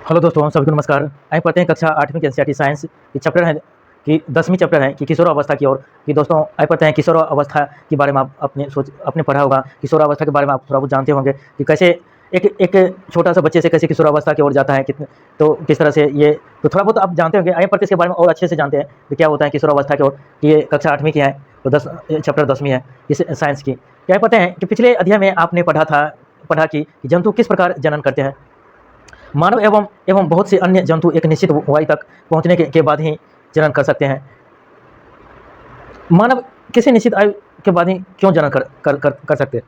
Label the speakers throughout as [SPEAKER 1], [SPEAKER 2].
[SPEAKER 1] Hello दोस्तों, सभी को नमस्कार। आइए पढ़ते हैं कक्षा 8वीं की एनसीईआरटी साइंस की चैप्टर है कि 10वीं चैप्टर है कि किशोरावस्था की ओर। कि दोस्तों आइए पढ़ते हैं किशोरावस्था के बारे में। आप आपने पढ़ा होगा किशोरावस्था के बारे में, आप थोड़ा बहुत जानते होंगे कि कैसे एक एक छोटा-सा बच्चे से कैसे किशोरावस्था की ओर जाता है, कितने तो किस तरह से ये तो थोड़ा बहुत आप जानते होंगे। आइए पढ़ते हैं इसके बारे में और अच्छे से जानते हैं कि क्या होता है किशोरावस्था की ओर। कि ये कक्षा 8वीं की है, तो चैप्टर 10वीं है इस साइंस की। क्या पढ़ते हैं कि पिछले अध्याय में आपने पढ़ा कि जंतु किस प्रकार जनन करते हैं। मानव एवं बहुत से अन्य जंतु एक निश्चित वायु तक पहुँचने के बाद ही जनन कर सकते हैं। मानव किसी निश्चित आयु के बाद ही क्यों जनन कर सकते हैं?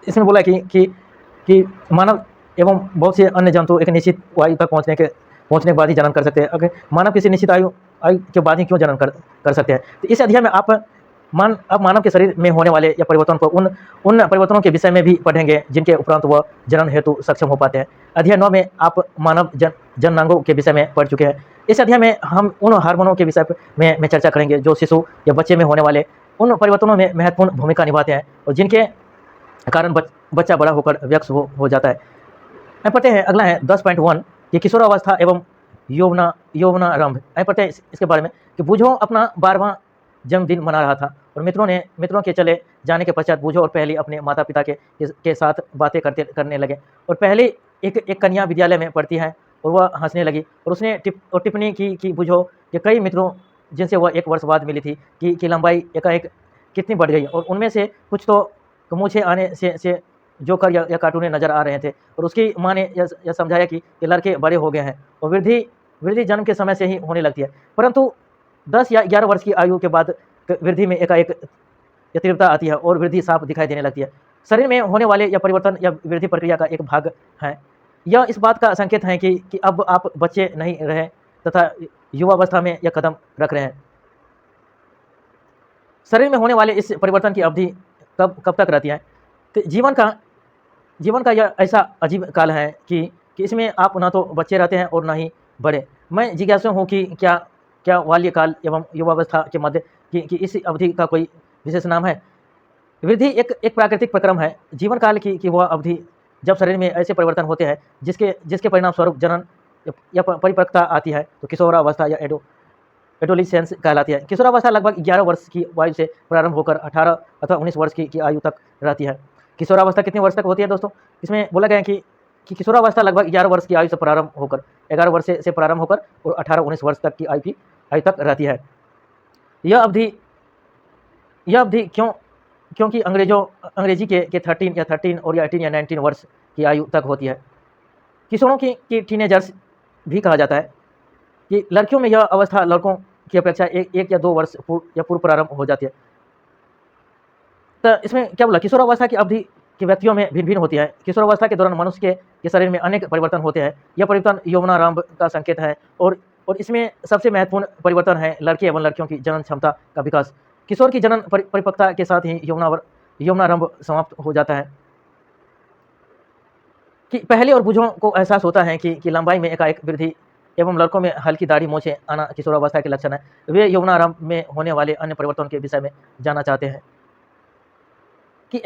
[SPEAKER 1] इसमें बोला है कि मानव एवं बहुत से अन्य जंतु एक निश्चित आयु तक पहुँचने के बाद ही जनन कर सकते हैं। अगर मानव किसी निश्चित आयु आयु के बाद ही क्यों जनन कर सकते हैं? तो इस अध्याय में आप मानव के शरीर में होने वाले या परिवर्तन को उन परिवर्तनों के विषय में भी पढ़ेंगे जिनके उपरांत वह जनन हेतु सक्षम हो पाते हैं। अध्याय 9 में आप मानव जननांगों के विषय में पढ़ चुके हैं। इस अध्याय में हम उन हार्मोनों के विषय में चर्चा करेंगे जो शिशु या बच्चे में होने वाले उन परिवर्तनों में महत्वपूर्ण भूमिका निभाते हैं और जिनके कारण बच्चा बड़ा होकर व्यक्त हो जाता है। अब पढ़ते हैं, अगला है 10.1 कि किशोरावस्था एवं यौवनारंभ। पढ़ते हैं इसके बारे में कि बूझो अपना 12वां जन्मदिन मना रहा था और मित्रों के चले जाने के पश्चात बूझो और पहली अपने माता पिता के साथ बातें करने लगे। और पहली एक कन्या विद्यालय में पढ़ती है और वह हंसने लगी और उसने टिप्पणी की कि बूझो कि कई मित्रों जिनसे वह 1 वर्ष बाद मिली थी कि लंबाई एकाएक कितनी बढ़ गई और उनमें से कुछ तो मूछें आने से जोकर या कार्टूने नज़र आ रहे थे। और उसकी माँ ने यह समझाया कि ये लड़के बड़े हो गए हैं और वृद्धि जन्म के समय से ही होने लगती है, परंतु 10 या 11 वर्ष की आयु के बाद वृद्धि में एकाएक तीव्रता आती है और वृद्धि साफ दिखाई देने लगती है। शरीर में होने वाले या परिवर्तन या वृद्धि प्रक्रिया का एक भाग है। यह इस बात का संकेत है कि अब आप बच्चे नहीं रहे तथा युवावस्था में यह कदम रख रहे हैं। शरीर में होने वाले इस परिवर्तन की अवधि कब तक रहती है? तो जीवन का यह ऐसा अजीब काल है कि इसमें आप ना तो बच्चे रहते हैं और ना ही बड़े। मैं जिज्ञासु हूँ कि क्या बाल्यकाल एवं युवावस्था के मध्य की इस अवधि का कोई विशेष नाम है? वृद्धि एक प्राकृतिक प्रक्रम है। जीवन काल की वह अवधि जब शरीर में ऐसे परिवर्तन होते हैं जिसके परिणाम स्वरूप जनन या परिपक्वता आती है, तो किशोरावस्था या एडोलेसेंस कहलाती है। किशोरावस्था लगभग 11 वर्ष की आयु से प्रारंभ होकर 18 अथवा 19 वर्ष की आयु तक रहती है। किशोरावस्था कितने वर्ष तक होती है दोस्तों? इसमें बोला गया है कि किशोरावस्था लगभग 11 वर्ष की आयु से प्रारंभ होकर 11 वर्ष से प्रारंभ होकर और 18-19 वर्ष तक की आयु तक रहती है। यह अवधि क्योंकि अंग्रेजी के 13 और 18 या 19 वर्ष की आयु तक होती है। किशोरों की टीनेजर्स भी कहा जाता है कि लड़कियों में यह अवस्था लड़कों की अपेक्षा एक या 2 वर्ष पूर्व प्रारंभ हो जाती है। तो इसमें क्या बोला, किशोरावस्था की अवधि के व्यक्तियों में भिन्न होती है। किशोरावस्था के दौरान मनुष्य के शरीर में अनेक परिवर्तन होते हैं। यह परिवर्तन यौवनारंभ का संकेत है और इसमें सबसे महत्वपूर्ण परिवर्तन है लड़के एवं लड़कियों की जनन क्षमता का विकास। किशोर की जनन परिपक्वता के साथ ही यौवनारंभ समाप्त हो जाता है। कि पहले और बूढ़ों को एहसास होता है कि लंबाई में एकाएक वृद्धि एवं लड़कों में हल्की दाढ़ी मूछें आना किशोरावस्था के लक्षण है। वे यौवनारंभ में होने वाले अन्य परिवर्तन के विषय में जानना चाहते हैं। कि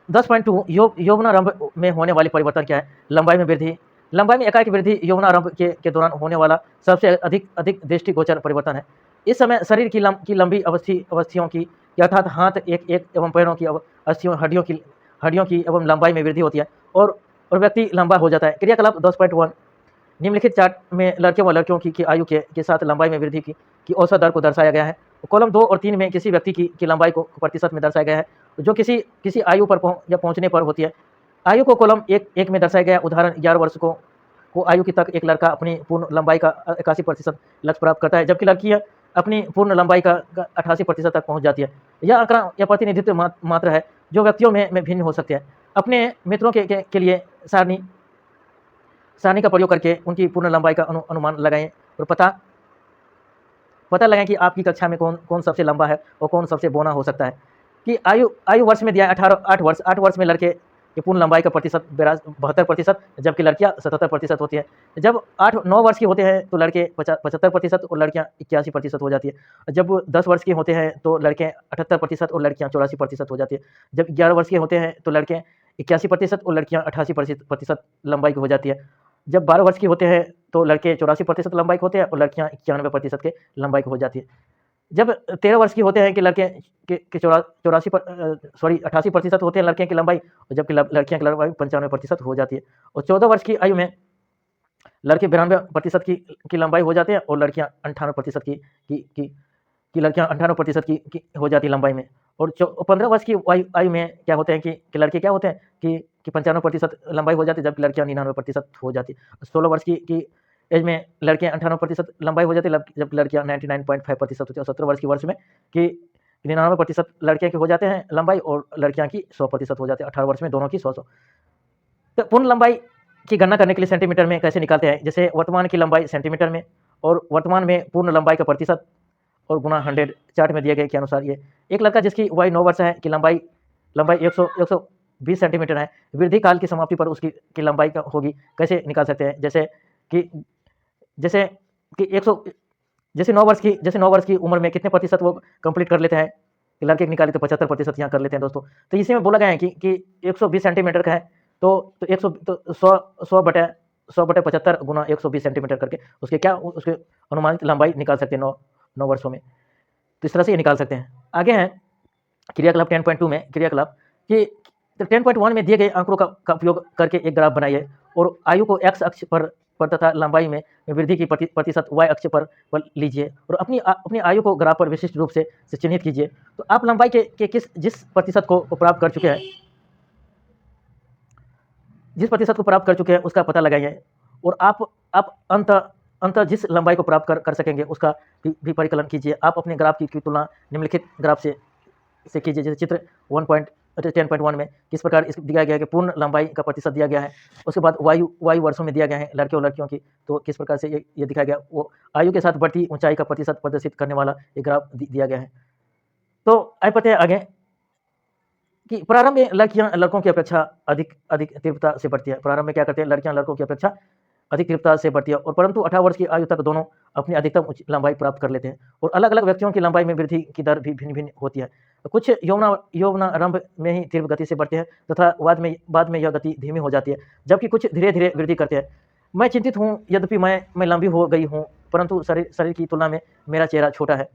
[SPEAKER 1] 10.2 यौवनारंभ में होने वाली परिवर्तन क्या है? लंबाई में वृद्धि। लंबाई में एकाएक वृद्धि यौवनारंभ के दौरान होने वाला सबसे अधिक दृष्टिगोचर परिवर्तन है। इस समय शरीर की लंबी अवस्थियों की अर्थात हाथ एक एवं पैरों की अस्थियों हड्डियों की एवं लंबाई में वृद्धि होती है और व्यक्ति लंबा हो जाता है। क्रियाकलाप 10.1 निम्नलिखित चार्ट में लड़के व लड़कियों की आयु के साथ लंबाई में वृद्धि की औसत दर को दर्शाया गया है। कॉलम 2 और 3 में किसी व्यक्ति की लंबाई को प्रतिशत में दर्शाया गया है जो किसी आयु पर पहुंचने पर होती है। आयु को कॉलम 1 में दर्शाया गया उदाहरण 11 वर्ष को आयु की तक एक लड़का अपनी पूर्ण लंबाई का 81% लक्ष्य प्राप्त करता है, जबकि लड़की अपनी पूर्ण लंबाई का 88% तक पहुंच जाती है। यह आंकड़ा या प्रतिनिधित्व मात्र है जो व्यक्तियों में भिन्न हो सकते हैं। अपने मित्रों के लिए सारणी का प्रयोग करके उनकी पूर्ण लंबाई का अनुमान लगाएं और पता लगाएं कि आपकी कक्षा में कौन सबसे लंबा है और कौन सबसे बौना हो सकता है। कि आयु वर्ष में दिया है 8 वर्ष में लड़के की पूर्ण लंबाई का प्रतिशत 72%, जबकि लड़कियां 77% होती है। जब 8-9 वर्ष के होते हैं तो लड़के 75% और लड़कियां 81% हो जाती है। जब 10 वर्ष के होते हैं तो लड़के 78% और लड़कियां 84% हो जाती है। जब 11 वर्ष के होते हैं तो लड़के 81% और लड़कियां 88% लंबाई की हो जाती है। जब 12 वर्ष की होते हैं तो लड़के 84% लंबाई के होते हैं और लड़कियां 91% के लंबाई की हो जाती है। जब 13 वर्ष की होते हैं कि लड़के के 88% होते हैं लड़कियों की लंबाई, और जबकि लड़कियों की लंबाई 95% हो जाती है। और 14 वर्ष की आयु में लड़के 92% की लंबाई हो जाते हैं और लड़कियां 98% की लड़कियां 98% की हो जाती है लंबाई में। और 15 वर्ष की आयु में क्या होते हैं कि लड़के क्या होते हैं कि 95% लंबाई हो जाती है, जबकि लड़कियां 99% हो जाती है। 16 वर्ष की एज में लड़के 98% लंबाई हो जाती है, जबकि लड़कियां 99.5% होती है। और 17 वर्ष की वर्ष में कि 99% लड़कियां के हो जाते हैं लंबाई और लड़कियां की 100% हो जाती है। 18 वर्ष में दोनों की 100-100। तो पूर्ण लंबाई की गणना करने के लिए सेंटीमीटर में कैसे निकालते हैं? जैसे वर्तमान की लंबाई सेंटीमीटर में और वर्तमान में पूर्ण लंबाई का प्रतिशत और गुना 100 चार्ट में दिए गए के अनुसार। ये एक लड़का जिसकी वय 9 वर्ष है कि लंबाई 120 सेंटीमीटर है, वृद्धि काल की समाप्ति पर उसकी लंबाई का होगी, कैसे निकाल सकते हैं? कि जैसे कि 100 जैसे 9 वर्ष की उम्र में कितने प्रतिशत वो कंप्लीट कर लेते हैं? कि लड़के निकाले तो 75% यहाँ कर लेते हैं दोस्तों। तो इसी में बोला गया है कि 120 सेंटीमीटर का है तो 100 तो 100 बटे 75 गुना 120 सेंटीमीटर करके उसके अनुमानित लंबाई निकाल सकते हैं 9 वर्षों में। तो इस तरह से ये निकाल सकते हैं। आगे हैं क्रियाकलाप 10.2 में क्रियाकलाप कि 10.1 में दिए गए आंकड़ों का उपयोग करके एक ग्राफ बनाइए और आयु को एक्स अक्ष पर तथा लंबाई में वृद्धि की प्रतिशत वाई अक्ष पर लीजिए और अपनी आयु को ग्राफ पर विशिष्ट रूप से चिन्हित कीजिए। तो आप लंबाई के जिस प्रतिशत को प्राप्त कर चुके हैं उसका पता लगाइए और आप अंत जिस लंबाई को प्राप्त कर सकेंगे उसका भी परिकलन कीजिए। आप अपने ग्राफ की तुलना निम्नलिखित ग्राफ से कीजिए। जैसे चित्र 10.1 में किस प्रकार दिया गया है कि पूर्ण लंबाई का प्रतिशत दिया गया है, उसके बाद वायु वर्षों में दिया गया है लड़के और लड़कियों की, तो किस प्रकार से ये दिखाया गया, वो आयु के साथ बढ़ती ऊंचाई का प्रतिशत प्रदर्शित करने वाला ये ग्राफ दिया गया है। तो आइए पढ़ते हैं आगे कि प्रारंभ में लड़कियां लड़कों की अपेक्षा अधिक तीव्रता से बढ़ती है। प्रारंभ में क्या करते हैं, लड़कियां लड़कों की अपेक्षा अधिक तीव्रता से बढ़ती है और परंतु 18 वर्ष की आयु तक दोनों अपनी अधिकतम लंबाई प्राप्त कर लेते हैं और अलग अलग व्यक्तियों की लंबाई में वृद्धि की दर भी भिन्न भिन्न होती है। कुछ यौवनारंभ में ही तीव्र गति से बढ़ते हैं तथा बाद में यह गति धीमी हो जाती है, जबकि कुछ धीरे धीरे वृद्धि करते हैं। मैं चिंतित हूँ, यद्यपि मैं लंबी हो गई हूँ, परंतु शरीर की तुलना में मेरा चेहरा छोटा है।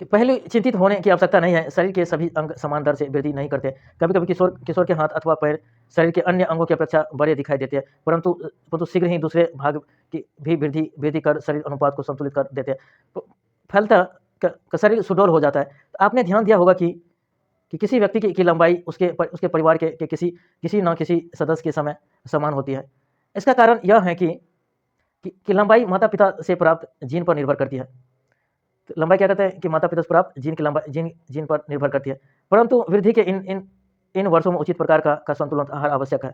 [SPEAKER 1] कि पहले चिंतित होने की आवश्यकता नहीं है, शरीर के सभी अंग समान दर से वृद्धि नहीं करते। कभी कभी किशोर के हाथ अथवा पैर शरीर के अन्य अंगों की अपेक्षा बड़े दिखाई देते हैं, परंतु शीघ्र ही दूसरे भाग की भी वृद्धि कर शरीर अनुपात को संतुलित कर देते हैं। तो फलतः शरीर सुडौल हो जाता है। तो आपने ध्यान दिया होगा कि किसी व्यक्ति की लंबाई उसके परिवार के किसी न किसी सदस्य के समय समान होती है। इसका कारण यह है कि लंबाई माता पिता से प्राप्त जीन पर निर्भर करती है। लंबाई क्या कहते हैं कि माता पिता से प्राप्त जीन की लंबाई जीन पर निर्भर करती है, परंतु वृद्धि के इन वर्षों में उचित प्रकार का संतुलन आहार आवश्यक है।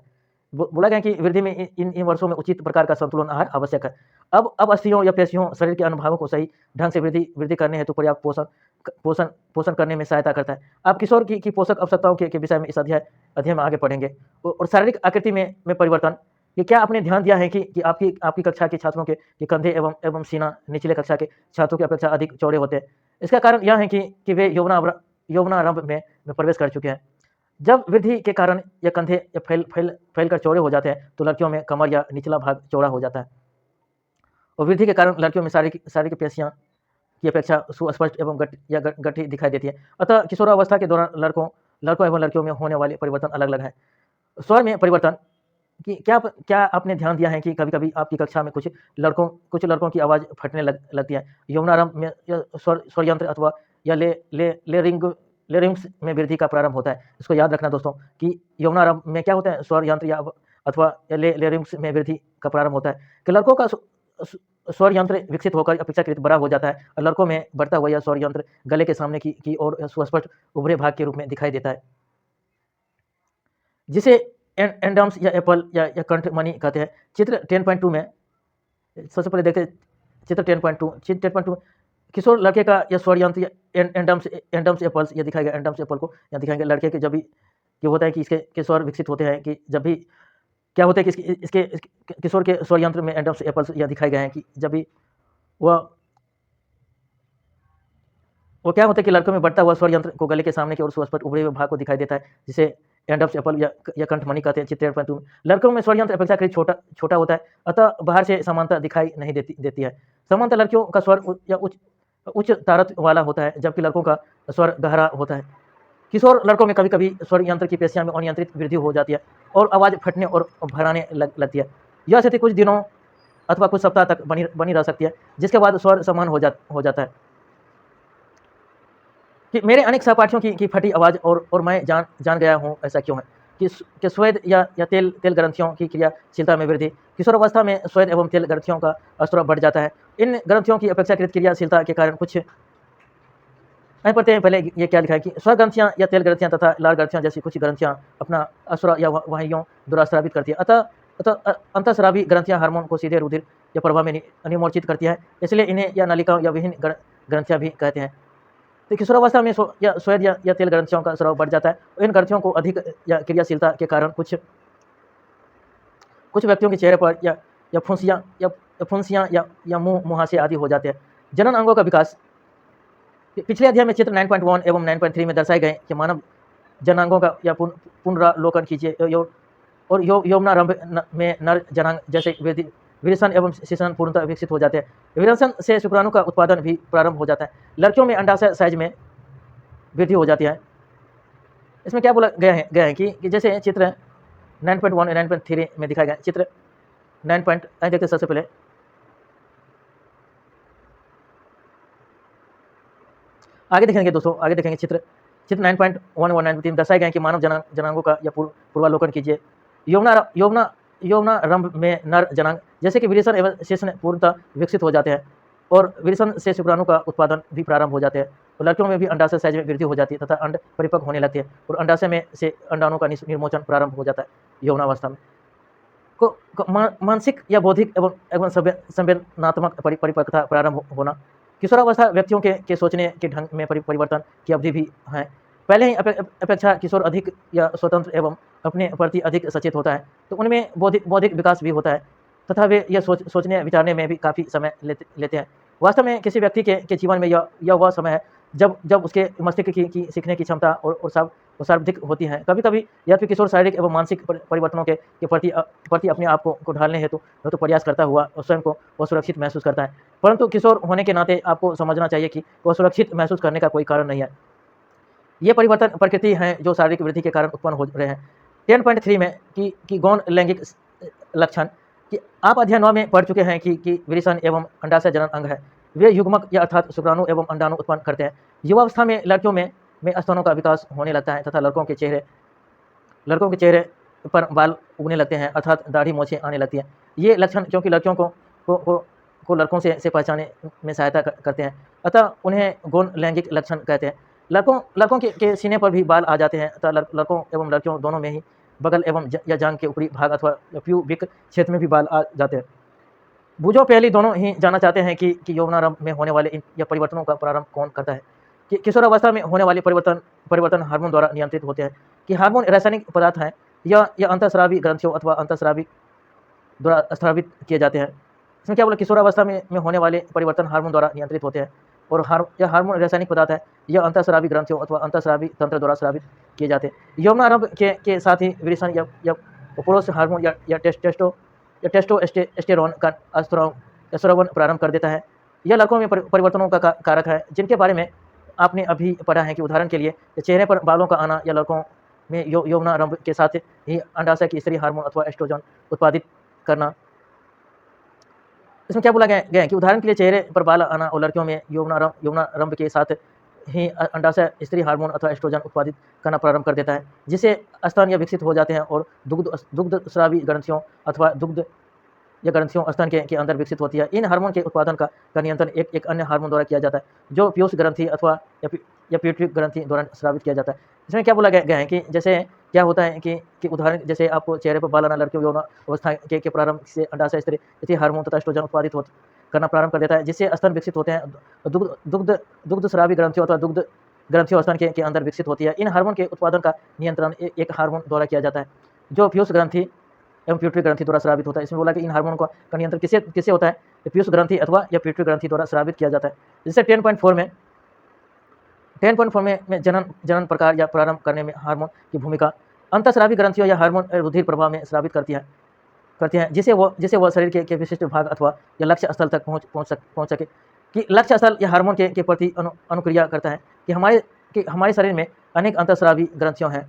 [SPEAKER 1] बोला गया कि वृद्धि में इन वर्षों में उचित प्रकार का संतुलन आहार आवश्यक है। अब अस्थियों या पेशियों शरीर के अनुभागों को सही ढंग से वृद्धि करने हेतु पर्याप्त पोषण करने में सहायता करता है। आप किशोर की पोषक आवश्यकताओं के विषय में इस अध्ययन में आगे पढ़ेंगे। और शारीरिक आकृति में परिवर्तन, कि क्या आपने ध्यान दिया है कि आपकी कक्षा के छात्रों के कंधे एवं सीना निचले कक्षा के छात्रों की अपेक्षा अधिक चौड़े होते हैं। इसका कारण यह है कि वे यौवनारंभ में प्रवेश कर चुके हैं। जब वृद्धि के कारण या कंधे या फैल कर चौड़े हो जाते हैं तो लड़कियों में कमर या निचला भाग चौड़ा हो जाता है और वृद्धि के कारण लड़कियों में शारीरिक पेशियां की अपेक्षा सुस्पष्ट एवं गठी दिखाई देती है। अतः किशोरावस्था के दौरान लड़कों एवं लड़कियों में होने वाले परिवर्तन अलग अलग है। स्वर में परिवर्तन, कि क्या आपने ध्यान दिया है कि कभी कभी आपकी कक्षा में कुछ लड़कों की आवाज़ फटने लगती है। यौवनारंभ में स्वर यंत्र अथवा या लेरिंग्स में वृद्धि का प्रारंभ होता है। इसको याद रखना दोस्तों कि यौवनारंभ में क्या होता है, स्वर यंत्र या अथवा लेरिंग्स में वृद्धि का प्रारंभ होता है। कि लड़कों का स्वर यंत्र विकसित होकर अपेक्षाकृत बड़ा हो जाता है और लड़कों में बढ़ता हुआ यह स्वर यंत्र गले के सामने की ओर सुस्पष्ट उभरे भाग के रूप में दिखाई देता है, जिसे एंडम्स या एप्पल या कंठ मणि कहते हैं। चित्र 10.2 में सबसे पहले देखते चित्र 10.2 किशोर लड़के का यह स्वर यंत्र एंडम्स एप्पल्स ये दिखाएगा। एंडम्स एप्पल को यहाँ दिखाएंगे। लड़के के जब भी ये होता है कि इसके स्वर विकसित होते हैं, कि जब भी क्या होता है कि इसके किशोर के स्वर यंत्र में एंडम्स एप्पल्स यह दिखाए गए हैं कि जब भी वो क्या होता है कि लड़कों में बढ़ता हुआ स्वर यंत्र को गले के सामने की ओर सुस्पष्ट उभरे हुए भाग को दिखाई देता है, जिसे एंड ऑफ एपल या कंठमणि कहते हैं चित्र 13.2 में। लड़कों में स्वर यंत्र अपेक्षाकृत छोटा छोटा होता है, अतः बाहर से समानता दिखाई नहीं देती है। सामान्यतः लड़कियों का स्वर या उच्च तारत वाला होता है, जबकि लड़कों का स्वर गहरा होता है। किशोर लड़कों में कभी कभी स्वर यंत्र की पेशियां में अनियंत्रित वृद्धि हो जाती है और आवाज़ फटने और भराने लगती है। यह स्थिति कुछ दिनों अथवा कुछ सप्ताह तक बनी रह सकती है, जिसके बाद स्वर समान हो जाता है। कि मेरे अनेक सहपाठियों की फटी आवाज़ और मैं जान गया हूँ ऐसा क्यों है कि स्वेद या तेल ग्रंथियों की क्रियाशीलता में वृद्धि। किशोरावस्था में स्वेद एवं तेल ग्रंथियों का स्तर बढ़ जाता है। इन ग्रंथियों की अपेक्षाकृत क्रियाशीलता के कारण कुछ पढ़ते हैं। पहले ये क्या लिखा है कि स्वर ग्रंथियाँ या तेल ग्रंथियाँ तथा लाल ग्रंथियाँ जैसी कुछ ग्रंथियाँ अपना अस्त्र या वाहियों द्वारा स्रावित करती है। अतः अंतःस्रावी ग्रंथियाँ हार्मोन को सीधे रुधिर या प्रवाह में निमोर्चित करती है, इसलिए इन्हें या नलिकाओं या विभिन्न ग्रंथियाँ भी कहते हैं। तो किशोरावस्था में स्वेद या तेल ग्रंथियों का स्राव बढ़ जाता है। इन ग्रंथियों को अधिक या क्रियाशीलता के कारण कुछ व्यक्तियों के चेहरे पर या फुंसियाँ या मुहासे आदि हो जाते हैं। जनन अंगों का विकास पिछले अध्याय में चित्र 9.1 एवं 9.3 में दर्शाए गए कि मानव जनांगों का या पुनरावलोकन कीजिए और यौवनारंभ में नर जनांग जैसे विरेचन एवं शिशन पूर्णतः विकसित हो जाते हैं। विरेचन से शुक्राणु का उत्पादन भी प्रारंभ हो जाता है। लड़कियों में अंडाशय साइज में वृद्धि हो जाती है। इसमें क्या बोला गया है कि जैसे चित्र 9.1 और 9.3 में दिखाया गया। चित्र 9. देखते सबसे पहले आगे देखेंगे दोस्तों, आगे देखेंगे चित्र 9.1 और 9.3 दर्शाए गए कि मानव जनांगों का या पूर्वावलोकन कीजिए। यौवनारंभ में नर जनांग जैसे कि विरेचन एवं शिशन पूर्णतः विकसित हो जाते हैं और विरेचन से शुक्राणु का उत्पादन भी प्रारंभ हो जाते हैं। और लड़कियों में भी अंडाशय साइज में वृद्धि हो जाती है तथा अंड परिपक्व होने लगती है और अंडाशय में से अंडाणुओं का निर्मोचन प्रारंभ हो जाता है। यौवनावस्था में मानसिक या बौद्धिक एवं संवेदनात्मक परिपक्वता प्रारंभ होना। किशोरावस्था व्यक्तियों के सोचने के ढंग में परिवर्तन की अवधि भी है। पहले ही अपेक्षा किशोर अधिक या स्वतंत्र एवं अपने प्रति अधिक सचेत होता है, तो उनमें बौद्धिक विकास भी होता है तथा वे यह सोचने विचारने में भी काफ़ी समय लेते हैं। वास्तव में किसी व्यक्ति के जीवन में यह वह समय है जब उसके मस्तिष्क की सीखने की क्षमता और सर्वाधिक होती है। कभी कभी यह फिर किशोर शारीरिक एवं मानसिक परिवर्तनों के प्रति अपने आप को ढालने हेतु प्रयास करता हुआ और स्वयं को वह सुरक्षित महसूस करता है, परंतु किशोर होने के नाते आपको समझना चाहिए कि वह सुरक्षित महसूस करने का कोई कारण नहीं है। ये परिवर्तन प्रकृति हैं जो शारीरिक वृद्धि के कारण उत्पन्न हो रहे हैं। 10.3 में कि गौण लैंगिक लक्षण कि आप अध्याय 9 में पढ़ चुके हैं कि विरेचन एवं अंडाशय जनन अंग है। वे युग्मक या अर्थात शुक्राणु एवं अंडाणु उत्पन्न करते हैं। युवावस्था में लड़कियों में स्तनों का विकास होने लगता है तथा लड़कों के चेहरे पर बाल उगने लगते हैं अर्थात दाढ़ी मोछें आने लगती हैं। ये लक्षण क्योंकि लड़कियों को लड़कों से पहचानने में सहायता करते हैं, अतः उन्हें गौण लैंगिक लक्षण कहते हैं। लड़कों के सीने पर भी बाल आ जाते हैं अतः लड़कों एवं लड़कियों दोनों में ही बगल एवं या जांघ के ऊपरी भाग अथवा प्यूबिक क्षेत्र में भी बाल आ जाते हैं। बूझो पहली दोनों ही जानना चाहते हैं कि यौवनारंभ में होने वाले या परिवर्तनों का प्रारंभ कौन करता है। कि किशोरावस्था में होने वाले परिवर्तन हार्मोन द्वारा नियंत्रित होते हैं। कि हार्मोन रासायनिक पदार्थ हैं या अंतःस्रावी ग्रंथियों अथवा अंतःस्रावी द्वारा स्रावित किए जाते हैं। इसमें क्या बोला, किशोरावस्था में होने वाले परिवर्तन हार्मोन द्वारा नियंत्रित होते हैं और यह हार्मोन रासायनिक पदार्थ है यह अंतःस्रावी ग्रंथियों अथवा अंतःस्रावी तंत्र द्वारा स्रावित किए जाते हैं। यौवनारंभ के साथ ही विरेचन या पुरुष हार्मोन या टेस्टोस्टेरोन का स्रावन प्रारंभ कर देता है। यह लड़कों में परिवर्तनों का कारक है जिनके बारे में आपने अभी पढ़ा है कि उदाहरण के लिए चेहरे पर बालों का आना या लड़कों में यौवनारंभ के साथ ही अंडाशय की स्त्री हार्मोन अथवा एस्ट्रोजन उत्पादित करना। इसमें क्या बोला गया है कि उदाहरण के लिए चेहरे पर बाल आना और लड़कियों में यौवनारंभ के साथ ही अंडाशय स्त्री हार्मोन अथवा एस्ट्रोजन उत्पादित करना प्रारंभ कर देता है, जिससे स्तन या विकसित हो जाते हैं और दुग्धस्रावी ग्रंथियों अथवा दुग्ध या ग्रंथियों स्तन के अंदर विकसित होती है। इन हार्मोन के उत्पादन का नियंत्रण एक अन्य हार्मोन द्वारा किया जाता है जो पीयूष ग्रंथि अथवा या प्यूटरी ग्रंथि द्वारा स्रावित किया जाता है। इसमें क्या बोला गया है कि जैसे क्या होता है कि उदाहरण जैसे आपको चेहरे पर बाल आना लड़कियों यौन अवस्था के प्रारंभ से अंडाशय स्त्री हार्मोन तथा एस्ट्रोजन उत्पादित करना प्रारंभ कर देता है, जिससे स्तन विकसित होते हैं। दुग्धस्रावी ग्रंथियों अथवा दुग्ध ग्रंथियों स्तन के अंदर विकसित होती है। इन हार्मोन के उत्पादन का नियंत्रण एक हार्मोन द्वारा किया जाता है जो पीयूष ग्रंथि एवं प्यूटरी ग्रंथि द्वारा स्रावित होता है। इसमें बोला कि इन हार्मोन का नियंत्रण किसे होता है, पीयूष ग्रंथि अथवा या प्यूटरी ग्रंथि द्वारा स्रावित किया जाता है। जिससे 10.4 में जनन प्रकार या प्रारंभ करने में हार्मोन की भूमिका अंतःस्रावी ग्रंथियों या हार्मोन रुधिर प्रभाव में स्रावित करती हैं जिसे वो शरीर के विशिष्ट भाग अथवा या लक्ष्य स्थल तक पहुँच सके। कि लक्ष्य स्थल या हार्मोन के प्रति अनुक्रिया करता है कि हमारे शरीर में अनेक अंतःस्रावी ग्रंथियों हैं।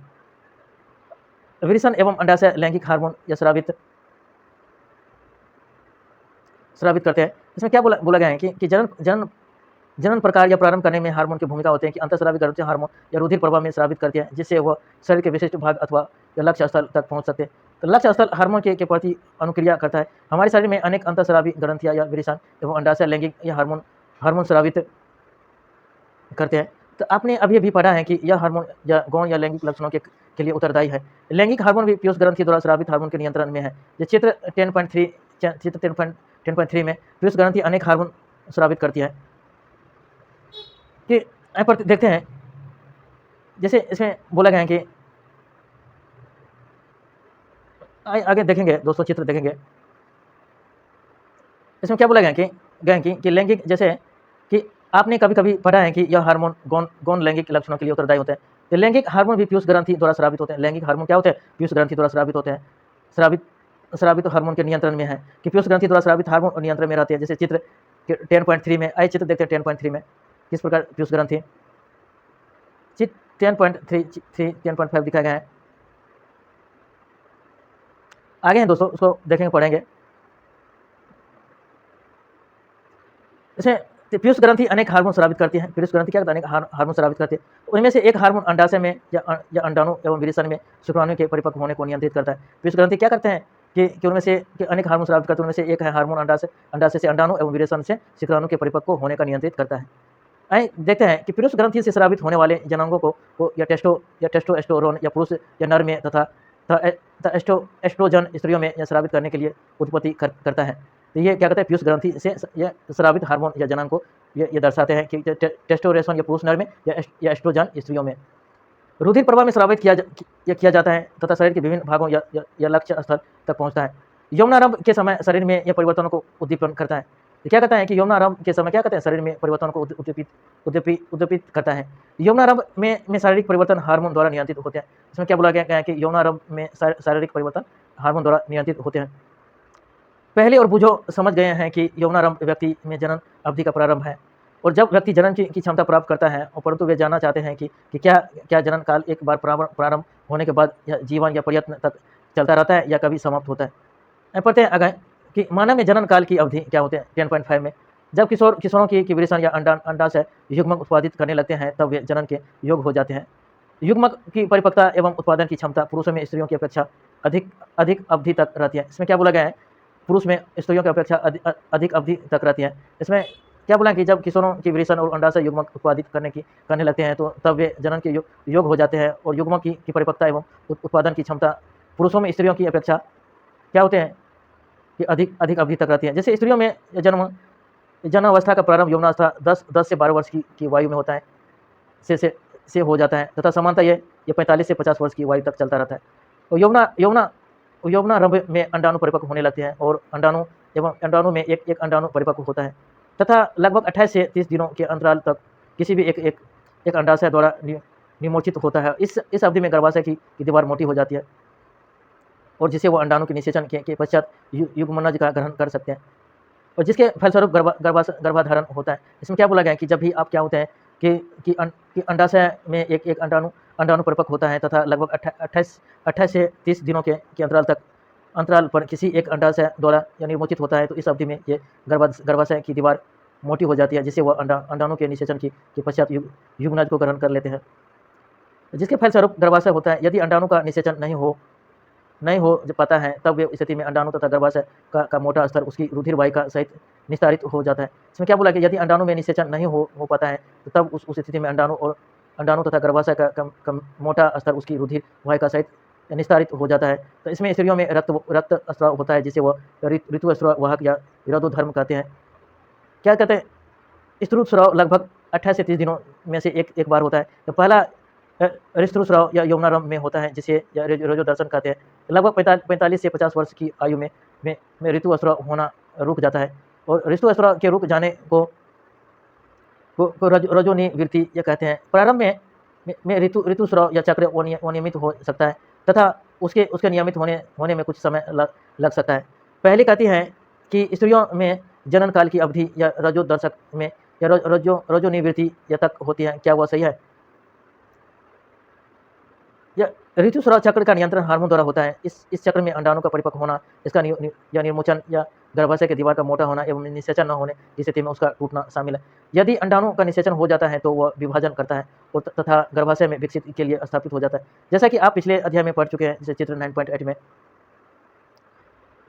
[SPEAKER 1] विरेचन एवं अंडाशय लैंगिक हार्मोन या स्रावित करते हैं। इसमें क्या बोला गया है कि जनन प्रकार या प्रारंभ करने में हार्मोन की भूमिका होते हैं कि अंतःस्रावी ग्रंथियां हार्मोन या रुधिर प्रभाव में स्रावित करती हैं जिससे वह शरीर के विशिष्ट भाग अथवा या लक्ष्य स्थल तक पहुंच सकते हैं। तो लक्ष्य स्थल हार्मोन के प्रति अनुक्रिया करता है। हमारे शरीर में अनेक अंतःस्रावी ग्रंथियां या विरेचन एवं अंडाशय लैंगिक या हार्मोन स्रावित करते हैं। तो आपने अभी पढ़ा है कि यह हार्मोन या गौण या लैंगिक लक्षणों के लिए उत्तरदायी है। लैंगिक हार्मोन भी पीयूष ग्रंथि द्वारा स्रावित हार्मोन के नियंत्रण में है। चित्र 10.3 में पीयूष ग्रंथि अनेक हार्मोन स्रावित करती है। कि यहाँ पर देखते हैं, जैसे इसमें बोला गया है कि आगे देखेंगे दोस्तों, चित्र देखेंगे। इसमें क्या बोला गया कि लैंगिक, जैसे कि आपने कभी पढ़ा है कि यह हार्मोन गौण लैंगिक लक्षणों के लिए उत्तरदायी होते हैं। तो लैंगिक हार्मोन भी पीयूष ग्रंथि द्वारा स्रावित होते हैं। लैंगिक हार्मोन क्या होते हैं? पीयूष ग्रंथि द्वारा स्रावित होते हैं। स्रावित हार्मोन के नियंत्रण में है कि पीयूष ग्रंथि द्वारा स्रावित हार्मोन नियंत्रण में रहते हैं। जैसे चित्र 10.3 में, आइए चित्र देखते हैं 10.3 में किस प्रकार पीयूष ग्रंथि। चित्र 10.5 दिखाया गया है। आगे हैं दोस्तों, उसको देखेंगे, पढ़ेंगे। इसमें पीयूष ग्रंथि अनेक हार्मोन स्रावित करती है। पीयूष ग्रंथि क्या करता है? अनेक हार्मोन स्रावित करती है। उनमें से एक हार्मोन अंडाशय में या अंडाणु एवं विरेचन में शुक्राणु के परिपक्व होने को नियंत्रित करता है। पीयूष ग्रंथि क्या करते हैं कि उनमें से अनेक हार्मोन स्रावित करते हैं। उनमें से एक है हार्मोन अंडाशय से अंडाणु एवं विरेचन से शुक्राणु के परिपक्व होने का नियंत्रित करता है। आइए देखते हैं कि पीयूष ग्रंथि से स्रावित होने वाले जनांगों को या टेस्टोस्टेरोन या पुरुष या नर में तथा एस्ट्रोजन स्त्रियों में स्रावित करने के लिए उत्पत्ति करता है। तो ये क्या कहते हैं? पीयूष ग्रंथि से यह स्रावित हार्मोन या जनांग को ये दर्शाते हैं कि टेस्टोस्टेरोन या पुरुष नर में या एस्ट्रोजन स्त्रियों में। रुधिर प्रवाह में स्रावित किया जाता है तथा शरीर के विभिन्न भागों या लक्ष्य स्थल तक पहुंचता है। यौनारंभ के समय शरीर में यह परिवर्तनों को उद्दीपन करता है। तो क्या कहता है कि यौनारंभ के समय क्या कहते हैं? शरीर में परिवर्तनों को उद्दीपित करता है। यौनारंभ में शारीरिक परिवर्तन हार्मोन द्वारा नियंत्रित होते हैं। इसमें क्या बोला गया है कि यौनारंभ में शारीरिक परिवर्तन हार्मोन द्वारा नियंत्रित होते हैं। पहले और बूझो समझ गए हैं कि यौनारंभ व्यक्ति में जनन अवधि का प्रारंभ है, और जब व्यक्ति जनन की क्षमता प्राप्त करता है, और परंतु वे जानना चाहते हैं कि क्या जनन काल एक बार प्रारंभ होने के बाद जीवन या प्रयत्न तक चलता रहता है या कभी समाप्त होता है। पढ़ते हैं आगे कि मानव में जनन काल की अवधि क्या होते हैं। 10.5 में जब किशोरों की विरेचन या अंडाशय युग्मक उत्पादित करने लगते हैं तब वे जनन के योग्य हो जाते हैं। युग्मक की परिपक्वता एवं उत्पादन की क्षमता पुरुषों में स्त्रियों की अपेक्षा अधिक अवधि तक रहती है। इसमें क्या बोला गया है? पुरुष में स्त्रियों की अपेक्षा अधिक अवधि तक रहती है। इसमें क्या बोला कि जब किशोरों की विरेचन और अंडाशय युग्मक उत्पादित करने लगते हैं तो तब वे जनन के योग्य हो जाते हैं, और युग्मक की परिपक्वता एवं उत्पादन की क्षमता पुरुषों में स्त्रियों की अपेक्षा क्या होते हैं कि अधिक अवधि तक रहती है। जैसे स्त्रियों में जन्मावस्था का प्रारंभ यौनावस्था 10 से 12 वर्ष की वायु में होता है से हो जाता है, तथा समानता ये 45 से 50 वर्ष की वायु तक चलता रहता है। और यौनारंभ में अंडाणु परिपक्व होने लगते हैं, और अंडाणु में एक अंडाणु परिपक्व होता है, तथा लगभग 28 से 30 दिनों के अंतराल तक किसी भी एक अंडाशय द्वारा निमोचित होता है। इस अवधि में गर्भाशय की दीवार मोटी हो जाती है, और जिसे वो अंडाणु के निषेचन के पश्चात युग्मनज का ग्रहण कर सकते हैं, और जिसके फलस्वरूप गर्भाधारण होता है। इसमें क्या बोला गया है कि जब भी आप क्या होते हैं कि अंडाशय में एक अंडाणु परिपक्व होता है, तथा लगभग 28 से 30 दिनों के अंतराल पर किसी एक अंडाशय द्वारा निर्मोचित होता है, तो इस अवधि में ये गर्भाशय की दीवार मोटी हो जाती है, जिससे वह अंडाणु के निषेचन के पश्चात युग्मनज को ग्रहण कर लेते हैं, जिसके फलस्वरूप गर्भाशय होता है। यदि अंडाणु का निषेचन नहीं हो पाता है, तब वे स्थिति में अंडाणु तथा गर्भाशय का मोटा स्तर उसकी रुधिर वाहिका सहित निस्तारित हो जाता है। इसमें क्या बोला कि यदि अंडाणु में निषेचन नहीं हो पाता है, तो तब उस स्थिति में अंडाणु तथा गर्भाशय का मोटा स्तर उसकी रुधिर वाहिका सहित निस्तारित हो जाता है। तो इसमें स्त्रियों में रक्त स्राव होता है, जिसे वह ऋतुस्राव वाहक या ऋतुधर्म कहते हैं। क्या कहते हैं? ऋतुस्राव लगभग 28 से 30 दिनों में से एक बार होता है। तो पहला ऋतुस्राव या यौनारंभ में होता है, जिसे रजोदर्शन कहते हैं। लगभग 45 से 50 वर्ष की आयु में ऋतुस्राव होना रुक जाता है, और ऋतुस्राव के रुक जाने को रजोनिवृत्ति या कहते हैं। प्रारंभ में ऋतुस्राव या चक्र अनियमित हो सकता है, तथा उसके उसके नियमित होने में कुछ समय लग सकता है। पहली कहती है कि स्त्रियों में जनन काल की अवधि या रजोदर्शक में या रजोनिवृत्ति या तक होती है, क्या वह सही है? या ऋतुस्राव चक्र का नियंत्रण हार्मोन द्वारा होता है। इस चक्र में अंडाणु का परिपक्व होना, इसका या निर्मोचन या गर्भाशय की दीवार का मोटा होना एवं निषेचन न होने की स्थिति में उसका टूटना शामिल है। यदि अंडाणु का निषेचन हो जाता है तो वह विभाजन करता है और तथा गर्भाशय में विकसित के लिए स्थापित हो जाता है। जैसा कि आप पिछले अध्याय में पढ़ चुके हैं, जैसे चित्र 9.8 में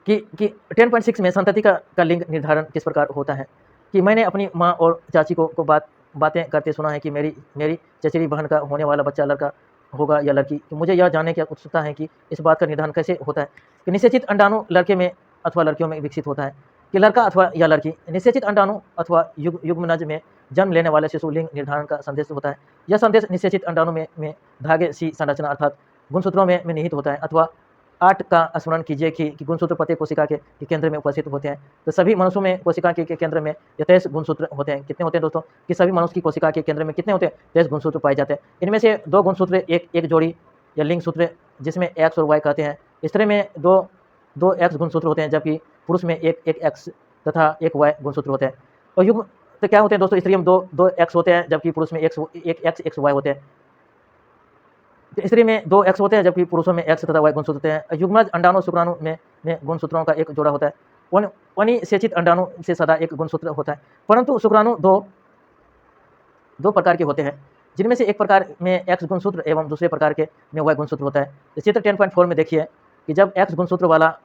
[SPEAKER 1] कि 10.6 में संतति का लिंग निर्धारण किस प्रकार होता है कि मैंने अपनी माँ और चाची को बातें करते सुना है कि मेरी चचेरी बहन का होने वाला बच्चा लड़का होगा या लड़की। तो मुझे यह जानने की उत्सुकता है कि इस बात का निर्धारण कैसे होता है कि निषेचित अंडाणु लड़के में अथवा लड़कियों में विकसित होता है कि लड़का अथवा या लड़की। निषेचित अंडाणु अथवा युग्मनज में जन्म लेने वाले शिशु लिंग निर्धारण का संदेश होता है। यह संदेश निषेचित अंडाणु में धागे सी संरचना अर्थात गुणसूत्रों में निहित होता है। अथवा 8 का स्मरण कीजिए कि गुणसूत्र प्रत्येक कोशिका के केंद्र में उपस्थित होते हैं। तो सभी मनुष्यों में कोशिका के केंद्र में 23 गुणसूत्र होते हैं। कितने होते हैं दोस्तों? कि सभी मनुष्य की कोशिका के केंद्र में कितने होते हैं? 23 गुणसूत्र पाए जाते हैं। इनमें से 2 गुणसूत्र एक जोड़ी या लिंग सूत्र जिसमें एक्स और वाई कहते हैं। स्त्री में दो एक्स गुणसूत्र होते हैं, जबकि पुरुष में एक एक्स तथा एक वाई गुणसूत्र होते हैं। और युग्म तो क्या होते हैं दोस्तों? स्त्री में दो एक्स होते हैं, जबकि पुरुष में एक एक्स एक वाई होते हैं। स्त्री में 2 एक्स होते हैं, जबकि पुरुषों में एक्स तथा वाई गुणसूत्र होते हैं। युग्मज अंडाणु शुक्राणु में गुणसूत्रों का एक जोड़ा होता है। अनिषेचित अंडाणु से सदा एक गुणसूत्र होता है, परंतु शुक्राणु दो प्रकार के होते हैं, जिनमें से एक प्रकार में एक्स गुणसूत्र एवं दूसरे प्रकार के में वाई गुणसूत्र होता है। चित्र 10.4 में देखिए कि जब एक्स गुणसूत्र वाला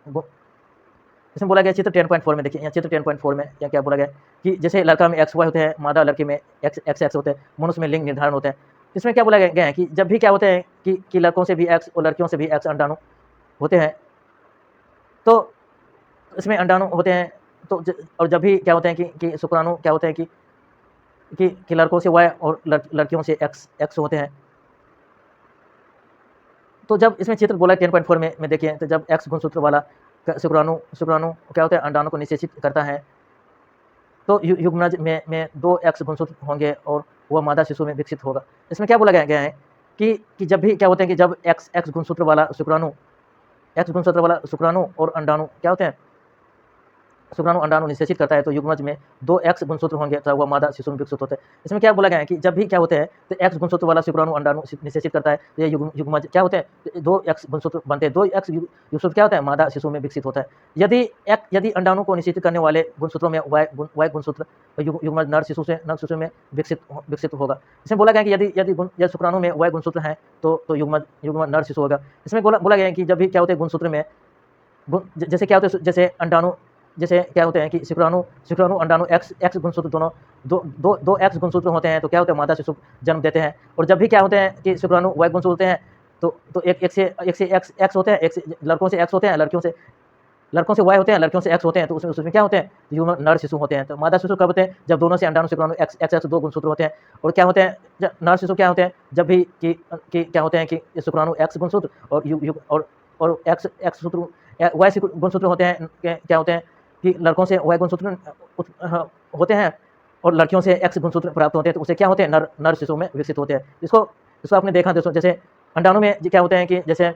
[SPEAKER 1] इसमें बोला गया, चित्र 10.4 में देखिए, यहाँ चित्र 10.4 में क्या बोला गया कि जैसे लड़का में एक्स वाई होते हैं, मादा लड़की में एक्स होते हैं, मनुष्य में लिंग निर्धारण होते हैं। इसमें क्या बोला गया है कि जब भी क्या होते हैं कि लड़कों से भी एक्स और लड़कियों से भी एक्स अंडाणु होते हैं, तो इसमें अंडाणु होते हैं। तो और जब भी क्या होते हैं कि शुक्राणु क्या होते हैं कि लड़कों से वाई और लड़कियों से एक्स होते हैं। तो जब इसमें चित्र बोला 10.4 में देखिए, तो जब एक्स गुणसूत्र वाला शुक्राणु क्या होता है? अंडाणु को निषेचित करता है, तो युग्मनज में 2 एक्स गुणसूत्र होंगे और वह मादा शिशु में विकसित होगा। इसमें क्या बोला गया है कि जब भी क्या होते हैं कि जब एक्स गुणसूत्र वाला शुक्राणु और अंडाणु क्या होते हैं? शुक्राणु अंडाणु निषेचित करता है, तो युग्मज में 2 एक्स गुणसूत्र होंगे तथा वह मादा शिशु में विकसित होते हैं। इसमें क्या बोला गया है कि जब भी क्या होते हैं तो एक्स गुणसूत्र वाला शुक्राणु अंडाणु निषेचित करता है, तो ये युग्मज क्या होते हैं? 2 एक्स गुणसूत्र बनते हैं। 2 एक्स गुणसूत्र क्या होता है? मादा शिशु में विकसित होता है। यदि अंडाणु को निषेचित करने वाले गुणसूत्रों में वाई गुणसूत्र युग्मज नर शिशु में विकसित होगा। इसमें बोला गया कि यदि शुक्राणु में वाई गुणसूत्र हैं तो युग्मज नर शिशु होगा। इसमें बोला गया है कि जब भी क्या होते हैं गुणसूत्र में जैसे क्या होते हैं, जैसे क्या होते हैं कि शुक्राणु अंडाणु एक्स गुणसूत्र दोनों दो एक्स गुणसूत्र होते हैं, तो क्या होते हैं? मादा शिशु जन्म देते हैं। और जब भी क्या होते हैं कि शुक्राणु वाई गुणसूत्र होते हैं, तो एक से एक्स होते हैं, एक से लड़कों से एक्स होते हैं, लड़कों से वाई होते हैं, लड़कियों से एक्स होते हैं। तो उसमें क्या होते हैं? युग्मज नर शिशु होते हैं। तो मादा शिशु कब होते हैं? जब दोनों से अंडाणु शुक्राणु एक्स 2 गुणसूत्र होते हैं। और क्या होते हैं नर शिशु? क्या होते हैं जब भी कि क्या होते हैं कि शुक्राणु एक्स गुणसूत्र और एक्स सूत्र वाई गुणसूत्र होते हैं। क्या होते हैं कि लड़कों से वाई गुणसूत्र होते हैं और लड़कियों से एक्स गुणसूत्र प्राप्त होते हैं, तो उसे क्या होते हैं? नर शिशु में विकसित होते हैं। इसको आपने देखा दोस्तों, जैसे अंडाणु में क्या होते हैं कि जैसे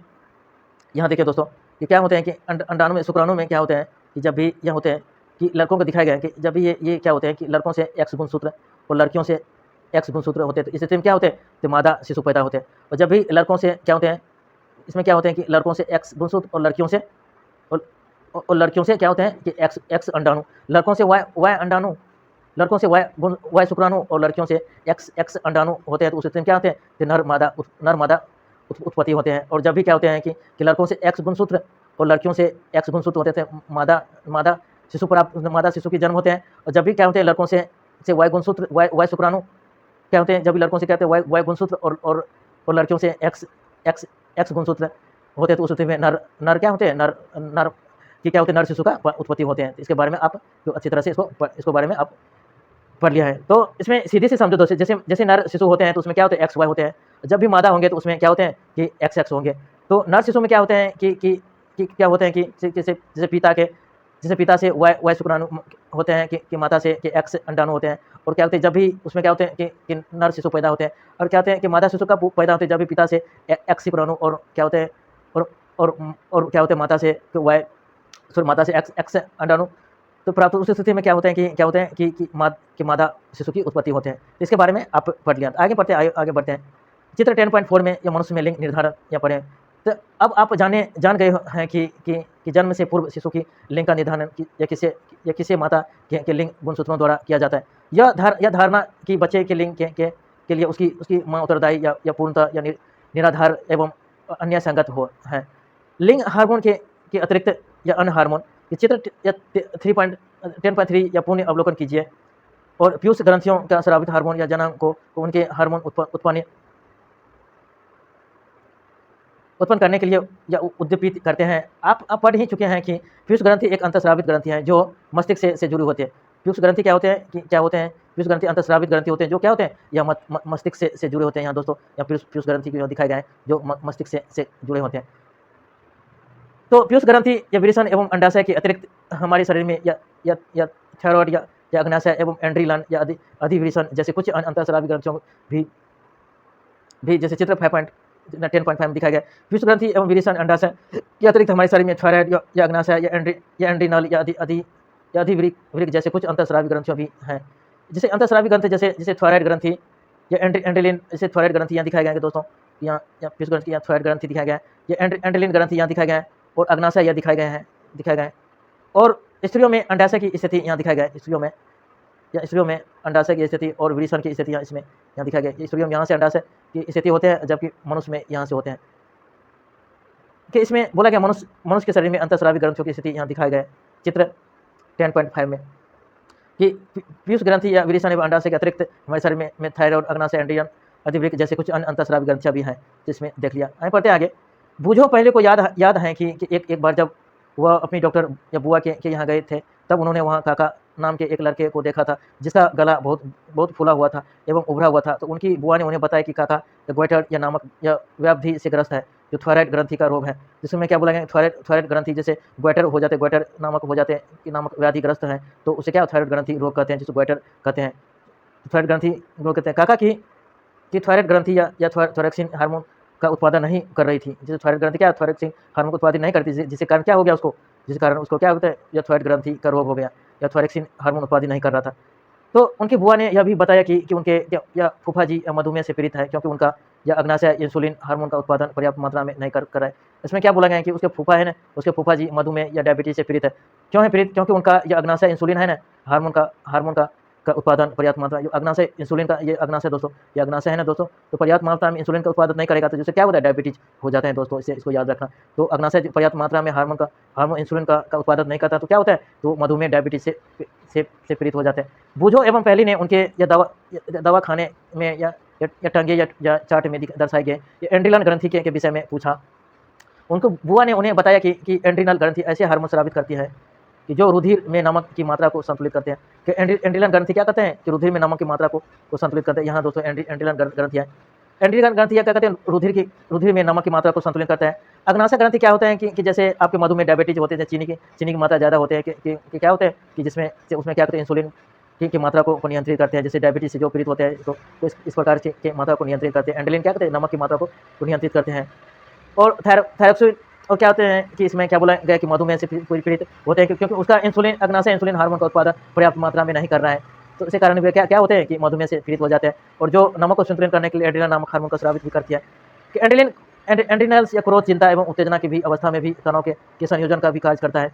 [SPEAKER 1] यहाँ देखिए दोस्तों कि क्या होते हैं कि अंडाणु में शुक्राणु में क्या होते हैं कि जब भी यह होते हैं कि लड़कों को दिखाया गया है कि जब भी ये क्या होते हैं कि लड़कों से एक्स गुणसूत्र और लड़कियों से एक्स गुणसूत्र होते हैं, तो इस स्थिति में क्या होते हैं? तो मादा शिशु पैदा होते हैं। और जब भी लड़कों से क्या होते हैं, इसमें क्या होते हैं कि लड़कों से एक्स गुणसूत्र और लड़कियों से क्या होते हैं कि एक्स अंडाणु, लड़कों से वाई अंडाणु, लड़कों से वाई शुक्राणु और लड़कियों से एक्स अंडाणु होते हैं। तो उस स्थिति में क्या होते हैं कि नर मादा उत्पत्ति होते हैं। और जब भी क्या होते हैं कि लड़कों से एक्स गुणसूत्र और लड़कियों से एक्स गुणसूत्र होते थे, मादा शिशु के जन्म होते हैं। और जब भी क्या होते हैं लड़कों से वाई गुणसूत्र वाई शुक्राणु क्या होते हैं, जब भी लड़कों से क्या होते हैं वाई गुणसूत्र और लड़कियों से एक्स गुणसूत्र होते हैं, तो उस स्थिति में नर क्या होते हैं? नर कि क्या होते हैं? नर शिशु का उत्पत्ति होते हैं। इसके बारे में आप जो अच्छी तरह से इसको बारे में आप पढ़ लिया है। तो इसमें सीधे से समझो दोस्तों, जैसे नर शिशु होते हैं तो उसमें क्या होते हैं? एक्स वाई होते हैं। जब भी मादा होंगे तो उसमें क्या होते हैं कि एक्स होंगे। तो नर शिशु में क्या होते हैं कि क्या होते हैं कि जैसे पिता से वाई शुक्राणु होते हैं कि माता से कि एक्स अंडाणु होते हैं। और क्या होते हैं जब भी उसमें क्या होते हैं कि नर शिशु पैदा होते हैं। और क्या होते हैं कि मादा शिशु कब पैदा होते हैं? जब भी पिता से एक्स शुक्राणु और क्या होते हैं और क्या होता है, माता से तो वाई, सॉरी माता से एक्स अंडाणु तो प्राप्त। उस स्थिति में क्या होता है कि मादा शिशु की उत्पत्ति होते हैं। इसके बारे में आप पढ़ लिया। आगे बढ़ते हैं। चित्र 10.4 में या मनुष्य में लिंग निर्धारण या पढ़ें। तो अब आप जान गए हैं कि जन्म से पूर्व शिशु की लिंग का निर्धारण या किसे माता के लिंग गुणसूत्रों द्वारा किया जाता है। यह धारणा कि बच्चे के लिंग के लिए उसकी माँ उत्तरदायी या पूर्णतः या निराधार एवं अन्य संगत हो है। लिंग हार्मोन के अतिरिक्त या अन्य हार्मोन, ये चित्र 10.3 या पुण्य अवलोकन कीजिए। और पीयूष ग्रंथियों का स्रावित हार्मोन या जनांग को उनके हार्मोन उत्पन्न करने के लिए या उद्दीपित करते हैं। आप पढ़ ही चुके हैं कि पीयूष ग्रंथि एक अंतःस्रावित ग्रंथि है जो मस्तिष्क से जुड़ी होती है। पीयूष ग्रंथि क्या होते हैं? पीयूष ग्रंथि अंतःस्रावित ग्रंथि होते हैं जो क्या होते हैं, या मस्तिष्क से जुड़े होते हैं। यहाँ दोस्तों या पीयूष ग्रंथि को दिखाए गए हैं जो मस्तिष्क से जुड़े होते हैं। तो पीयूष ग्रंथि या विरेचन एवं अंडाशय के अतिरिक्त हमारे शरीर में या थायराइड या अग्नाशय एवं एंड्रीलन या अधिविरेचन जैसे कुछ अंतःस्रावी ग्रंथियों भी जैसे चित्र 10.5 में दिखाया गया। पीयूष ग्रंथि एवं विरेचन अंडाशय के अतिरिक्त हमारे शरीर में थायराइड या अग्नाशय या एंड्रीनल या अधिवृक्क जैसे कुछ अंतःस्रावी ग्रंथियों भी हैं। जैसे अंतःस्रावी ग्रंथि जैसे थायराइड ग्रंथि या एंड्रीलिन, जैसे थायराइड ग्रंथि यहाँ दिखाया गया है दोस्तों, यहाँ पीयूष ग्रंथि या थायराइड ग्रंथि दिखाया गया है। ये एंड्रीलिन ग्रंथि यहाँ दिखाया गया है और अग्नाशय यह दिखाए गए हैं। और स्त्रियों में अंडाशय की स्थिति यहाँ दिखाया गया है। स्त्रियों में अंडाशय की स्थिति और विरेचन की स्थिति यहाँ दिखाया गया है। स्त्रियों में यहाँ से अंडाशय की स्थिति होते हैं जबकि मनुष्य में यहाँ से होते हैं। कि इसमें बोला गया मनुष्य के शरीर में अंतःस्रावी ग्रंथियों की स्थिति यहाँ दिखाया गया है चित्र 10.5 में, कि पीयूष ग्रंथि या विरेचन एवं अंडाशय के अतिरिक्त हमारे शरीर में थायराइड, अग्नाशय, एंड्रियन, अधिवृक्क जैसे कुछ अन्य अंतःस्रावी ग्रंथियाँ भी हैं जिसमें देख लिया। आगे पढ़ते हैं आगे। बूझो पहले को याद है कि एक बार जब वह अपनी डॉक्टर या बुआ के यहाँ गए थे तब उन्होंने वहाँ काका नाम के एक लड़के को देखा था जिसका गला बहुत फूला हुआ था एवं उभरा हुआ था। तो उनकी बुआ ने उन्हें बताया कि काका ग्वाइटर या नामक या व्याधि से ग्रस्त है जो थायराइड ग्रंथि का रोग है। जिसमें क्या बोला गया, थायराइड ग्रंथि जैसे ग्वाइटर हो जाते, ग्वाइटर नामक हो जाते कि नामक व्याधि ग्रस्त है तो उसे क्या थायराइड ग्रंथि रोग कहते हैं, जिसे ग्वाइटर कहते हैं, थायराइड ग्रंथि रोग कहते हैं। काका की थायराइड ग्रंथि या थायरॉक्सिन हार्मोन का उत्पादन नहीं कर रही थी। जैसे थायराइड ग्रंथि क्या थायरॉक्सिन हार्मोन उत्पादन नहीं करती, जिसके कारण क्या हो गया उसको, जिस कारण उसको क्या होता है या थायराइड ग्रंथि का रोग हो गया या थायरॉक्सिन हार्मोन उत्पादन नहीं कर रहा था। तो उनकी बुआ ने यह भी बताया कि उनके या फूफा जी मधुमेह से पीड़ित है क्योंकि उनका या अग्नाशय इंसुलिन हार्मोन का उत्पादन पर्याप्त मात्रा में नहीं कर रहा है। इसमें क्या बोला गया है कि उसके फूफा है ना, उसके फूफा जी मधुमेह या डायबिटीज से पीड़ित है। क्यों है पीड़ित? क्योंकि उनका या अग्नाशय इंसुलिन है ना, हार्मोन का उत्पादन पर्याप्त मात्रा, जो अग्नाशय इंसुलिन का ये अग्नाशय दोस्तों, ये अग्नाशय है ना दोस्तों, तो पर्याप्त मात्रा में इंसुलिन का उत्पादन नहीं करेगा तो जिससे क्या होता है डायबिटीज हो जाते हैं दोस्तों, इसको याद रखना। तो अग्नाशय पर्याप्त मात्रा में हार्मोन इंसुलिन का उत्पादन नहीं करता तो क्या होता है, तो मधुमेह डायबिटीज से पीड़ित हो जाते हैं। बूझो एवं पहली ने उनके या दवा खाने में या टंगे या चार्ट में दर्शाए गए एंड्रिलन ग्रंथि के विषय में पूछा। उनको बुआ ने उन्हें बताया कि एंड्रिनल ग्रंथि ऐसे हार्मोन स्रावित करती है कि जो रुधिर में नमक की मात्रा को संतुलित करते हैं। कि एंड्रिलन ग्रंथि क्या करते हैं कि रुधिर में नमक की मात्रा को संतुलित करते हैं। यहाँ दोस्तों एंड्रिलन ग्रंथि है। एंड्रिलन ग्रंथि क्या कहते हैं, रुधिर में नमक की मात्रा को संतुलित करता है। अग्नाशय ग्रंथि क्या होता है कि जैसे आपके मधुमेह डायबिटीज होते हैं, चीनी की मात्रा ज़्यादा होते हैं कि क्या होते हैं कि जिसमें उसमें क्या करते हैं इंसुलिन की मात्रा को नियंत्रित करते हैं। जैसे डायबिटीज से जो पीड़ित होते हैं तो इस प्रकार की मात्रा को नियंत्रित करते हैं। एंड्रिलन क्या करते हैं, नमक की मात्रा को नियंत्रित करते हैं। और थायरॉक्सिन और क्या होते हैं कि इसमें क्या बोला गया कि मधुमेह से पीड़ित होते हैं क्योंकि उसका अग्नाशय इंसुलिन हार्मोन का उत्पादन पर्याप्त मात्रा में नहीं कर रहा है। तो इसी कारण वे क्या होते हैं कि मधुमेह से पीड़ित हो जाते हैं। और जो नमक को संतुलित करने के लिए एड्रिनल नामक हार्मोन का स्रावित भी करती है। कि एंड्रिनल्स या क्रोध, चिंता एवं उत्तेजना की भी अवस्था में भी तनाव के संयोजन का भी कार्य करता है।